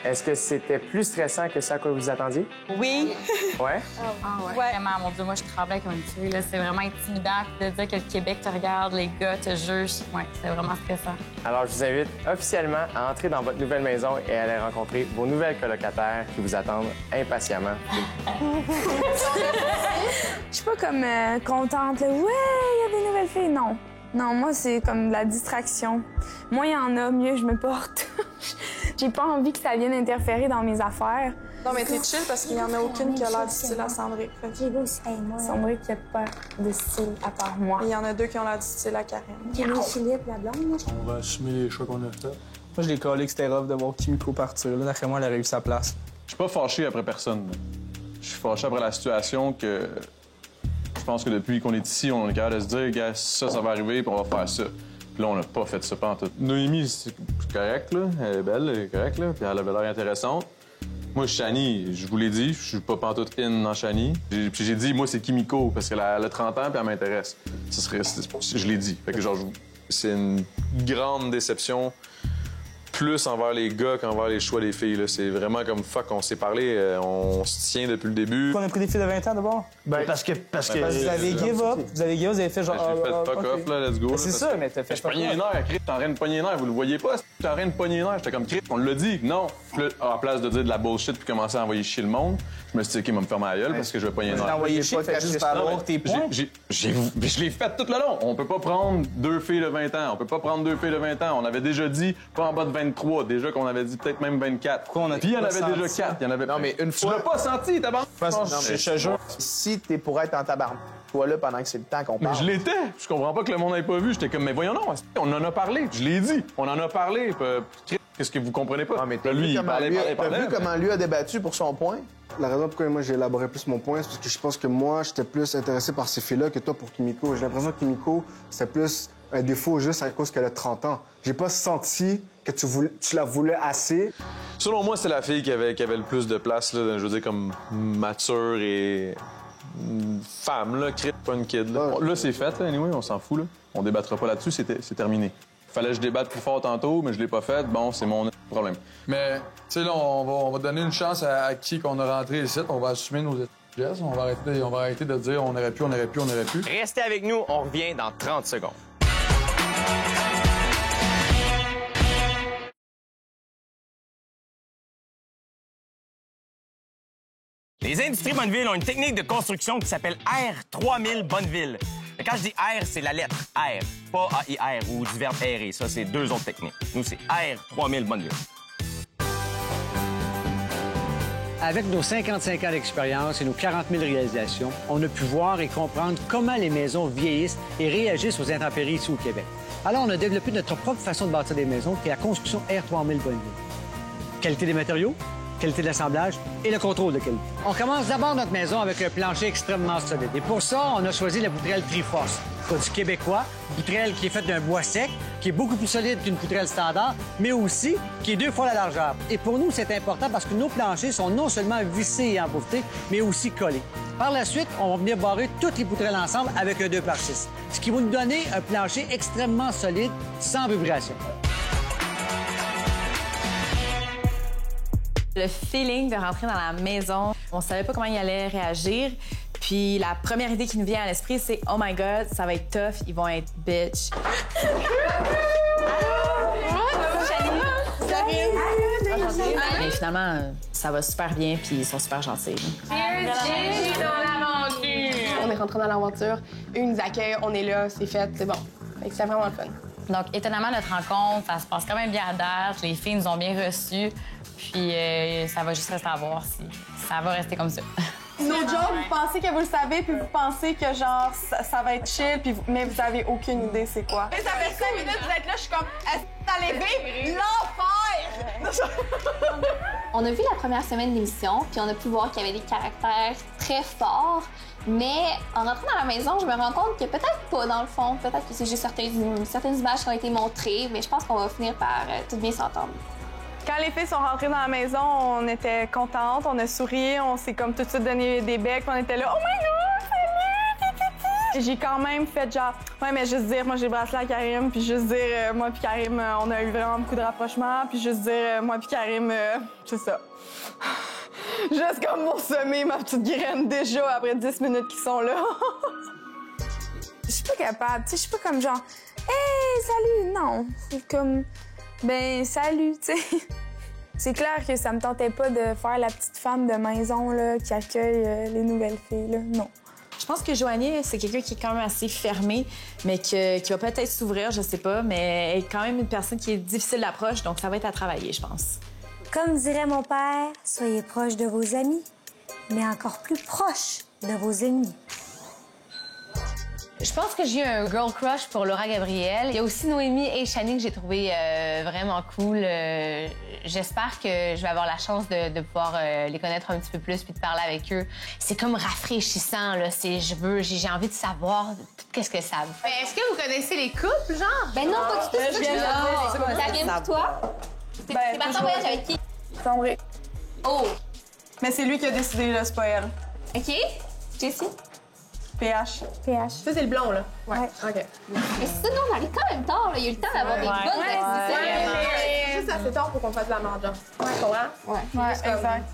Est-ce que c'était plus stressant que ça à quoi vous attendiez? Oui. Ouais? Ah ouais. Vraiment, mon Dieu, moi, je tremblais comme une tuile. Là. C'est vraiment intimidant de dire que le Québec te regarde, les gars te jugent. Ouais, c'est vraiment stressant. Alors, je vous invite officiellement à entrer dans votre nouvelle maison et à aller rencontrer vos nouvelles colocataires qui vous attendent impatiemment. Je suis pas comme contente, là. Ouais, il y a des nouvelles filles. Non. Non, moi, c'est comme de la distraction. Moins il y en a, mieux je me porte. J'ai pas envie que ça vienne interférer dans mes affaires. Non, mais t'es chill parce qu'il y en a aucune qui a l'air du style à Sandrick. Sandrick qui a pas de style à part moi. Il y en a 2 qui ont l'air du style à Karen. Philippe, la blonde. On va assumer les choix qu'on a faits. Moi, je l'ai collé que c'était rough de voir Kimiko partir. Là, d'après moi, elle aurait eu sa place. Je suis pas fâché après personne. Je suis fâché après la situation que... Je pense que depuis qu'on est ici, on est capable de se dire, gars, ça va arriver, puis on va faire ça. Puis là, on n'a pas fait ça pantoute. Noémie, c'est correct, là. Elle est belle, elle est correcte, là. Puis elle avait l'air intéressante. Moi, Shani, je vous l'ai dit, je suis pas pantoute in dans Shani. Puis j'ai dit, moi, c'est Kimiko, parce qu'elle a 30 ans, puis elle m'intéresse. Je l'ai dit. Fait que, genre, c'est une grande déception, plus envers les gars qu'envers les choix des filles. C'est vraiment comme fuck, on s'est parlé, on se tient depuis le début. On a pris des filles de 20 ans d'abord? Ben, parce que vous avez give up, vous avez fait genre. J'ai fait fuck off, là, let's go. C'est ça, mais t'as fait je pognais les nerfs, Chris, t'es en train de pogner les nerfs, vous le voyez pas? T'es en train de pogner les nerfs, j'étais comme Chris, on l'a dit, non. Puis là, à la place de dire de la bullshit puis commencer à envoyer chier le monde, je me suis dit, OK, il va me fermer la gueule parce que je vais pogner les nerfs. Envoyer chier, fait juste avoir tes points. Je l'ai fait tout le long. On peut pas prendre 2 filles de 20 ans. On peut pas prendre 2 filles de 20 ans. On avait déjà dit pas en bas de 23. Déjà qu'on avait dit peut-être même 24. Puis il y en avait déjà 4. Il y en avait... Non, mais une fois... Tu l'as pas senti, tabarnak? Non, mais je te jure, si t'es pour être en tabarnak, toi là pendant que c'est le temps qu'on parle. Mais je l'étais. Je comprends pas que le monde n'ait pas vu. J'étais comme, mais voyons non, on en a parlé. Je l'ai dit. On en a parlé. Qu'est-ce que vous comprenez pas? Non, mais t'as vu comment lui a débattu pour son point? La raison pourquoi moi j'ai élaboré plus mon point, c'est parce que je pense que moi, j'étais plus intéressé par ces filles-là que toi pour Kimiko. J'ai l'impression que Kimiko, c'était plus un défaut juste à cause qu'elle a 30 ans. J'ai pas senti que tu la voulais assez. Selon moi, c'est la fille qui avait le plus de place, là, je veux dire, comme mature et une femme, là, pas une kid. Là, c'est fait, là, anyway, on s'en fout, là. On débattra pas là-dessus, c'est terminé. Fallait que je débatte plus fort tantôt, mais je l'ai pas fait. Bon, c'est mon problème. Mais, tu sais, là, on va donner une chance à qui qu'on a rentré ici. On va assumer nos gestes. On va arrêter de dire on aurait pu. Restez avec nous, on revient dans 30 secondes. Les Industries Bonneville ont une technique de construction qui s'appelle R3000 Bonneville. Mais quand je dis R, c'est la lettre R, pas A-I-R ou du verbe errer. Ça, c'est 2 autres techniques. Nous, c'est R3000 Bonneville. Avec nos 55 ans d'expérience et nos 40 000 réalisations, on a pu voir et comprendre comment les maisons vieillissent et réagissent aux intempéries ici au Québec. Alors, on a développé notre propre façon de bâtir des maisons, qui est la construction R3000 Bonneville. Qualité des matériaux, qualité de l'assemblage et le contrôle de qualité. On commence d'abord notre maison avec un plancher extrêmement solide. Et pour ça, on a choisi la poutrelle Triforce, du québécois, poutrelle qui est faite d'un bois sec, qui est beaucoup plus solide qu'une poutrelle standard, mais aussi qui est 2 fois la largeur. Et pour nous, c'est important parce que nos planchers sont non seulement vissés et empourtés, mais aussi collés. Par la suite, on va venir barrer toutes les poutrelles ensemble avec un 2x6, ce qui va nous donner un plancher extrêmement solide, sans vibration. Le feeling de rentrer dans la maison, on savait pas comment il allait réagir. Puis la première idée qui nous vient à l'esprit, c'est « Oh my God, ça va être tough, ils vont être bitch. » Mais finalement, ça va super bien, puis ils sont super gentils. On est rentrés dans l'aventure, eux nous accueillent, on est là, c'est fait, c'est bon. C'est vraiment le fun. Donc, étonnamment, notre rencontre, ça se passe quand même bien à date. Les filles nous ont bien reçus. Puis, ça va juste rester à voir si ça va rester comme ça. No joke, vous pensez que vous le savez, puis vous pensez que, genre, ça va être chill, puis mais vous avez aucune idée c'est quoi. Et ça fait 5 minutes, vous êtes là, je suis comme, est-ce que t'allais vivre l'enfer? On a vu la première semaine d'émission, puis on a pu voir qu'il y avait des caractères très forts. Mais en rentrant dans la maison, je me rends compte que peut-être pas, dans le fond. Peut-être que c'est juste certaines images qui ont été montrées, mais je pense qu'on va finir par tout bien s'entendre. Quand les filles sont rentrées dans la maison, on était contentes, on a souri, on s'est comme tout de suite donné des becs, on était là « Oh my God, salut! » J'ai quand même fait genre « Ouais, mais juste dire, moi j'ai bracelé à Karim, puis juste dire, moi puis Karim, on a eu vraiment beaucoup de rapprochements, puis juste dire, moi puis Karim, c'est ça. » Juste comme pour semer ma petite graine déjà après 10 minutes qu'ils sont là. Je suis pas capable, tu sais, je suis pas comme genre « Hey, salut! » Non, c'est comme « Ben, salut! » tu sais. C'est clair que ça me tentait pas de faire la petite femme de maison là, qui accueille les nouvelles filles, là. Non. Je pense que Joanie, c'est quelqu'un qui est quand même assez fermé, mais qui va peut-être s'ouvrir, je sais pas, mais elle est quand même une personne qui est difficile d'approche, donc ça va être à travailler, je pense. Comme dirait mon père, soyez proches de vos amis, mais encore plus proches de vos ennemis. Je pense que j'ai eu un girl crush pour Laura Gabriel. Il y a aussi Noémie et Shani que j'ai trouvé vraiment cool. J'espère que je vais avoir la chance de pouvoir les connaître un petit peu plus puis de parler avec eux. C'est comme rafraîchissant, là. J'ai envie de savoir qu'est-ce que ça veut. Est-ce que vous connaissez les couples, genre? Ben non, pas du tout. Je viens de dire. Karim, toi? T'es parti en voyage avec qui? Sombré. Oh! Mais c'est lui qui a décidé, là, c'est pas elle. OK. Jessie? PH. PH. Ça, c'est le blond, là? Ouais. OK. Mais ça, non, on arrive quand même tard, là. Il y a eu le temps d'avoir des bonnes activités. C'est juste assez tard pour qu'on fasse de la marge. Ouais, tu comprends? Ouais, exact.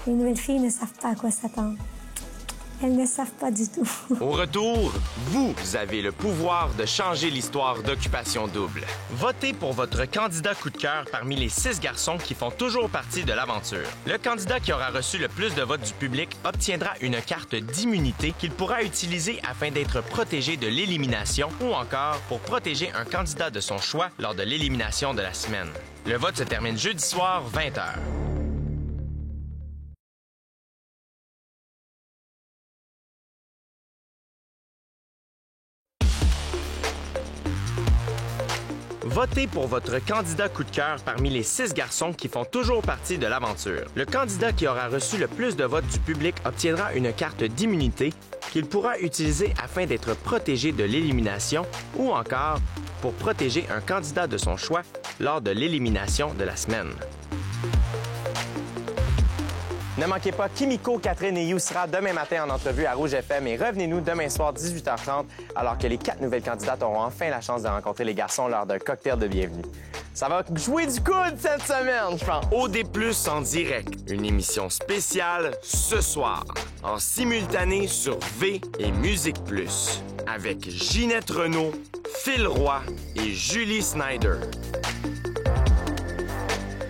Les nouvelles filles ne savent pas à quoi s'attendre. Elles ne savent pas du tout. Au retour, vous avez le pouvoir de changer l'histoire d'Occupation Double. Votez pour votre candidat coup de cœur parmi les 6 garçons qui font toujours partie de l'aventure. Le candidat qui aura reçu le plus de votes du public obtiendra une carte d'immunité qu'il pourra utiliser afin d'être protégé de l'élimination ou encore pour protéger un candidat de son choix lors de l'élimination de la semaine. Le vote se termine jeudi soir, 20h. Votez pour votre candidat coup de cœur parmi les 6 garçons qui font toujours partie de l'aventure. Le candidat qui aura reçu le plus de votes du public obtiendra une carte d'immunité qu'il pourra utiliser afin d'être protégé de l'élimination ou encore pour protéger un candidat de son choix lors de l'élimination de la semaine. Ne manquez pas Kimiko, Catherine et You sera demain matin en entrevue à Rouge FM et revenez-nous demain soir 18h30 alors que les 4 nouvelles candidates auront enfin la chance de rencontrer les garçons lors d'un cocktail de bienvenue. Ça va jouer du coude cette semaine, je pense. OD+ en direct, une émission spéciale ce soir, en simultané sur V et Musique Plus, avec Ginette Renault, Phil Roy et Julie Snyder.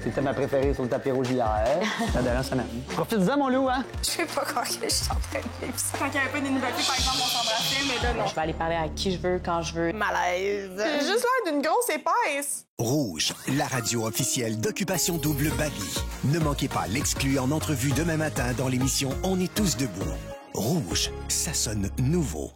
C'était ma préférée sur le tapis rouge hier. La dernière semaine. Profite-en, mon loup, hein? Je sais pas quand je suis en train de vivre ça. Quand il y avait pas des nouvelles filles, par exemple, on s'embrassait, mais là, non. Je vais aller parler à qui je veux, quand je veux. Malaise. J'ai juste l'air d'une grosse épaisse. Rouge, la radio officielle d'Occupation Double Bali. Ne manquez pas l'exclu en entrevue demain matin dans l'émission On est tous debout. Rouge, ça sonne nouveau.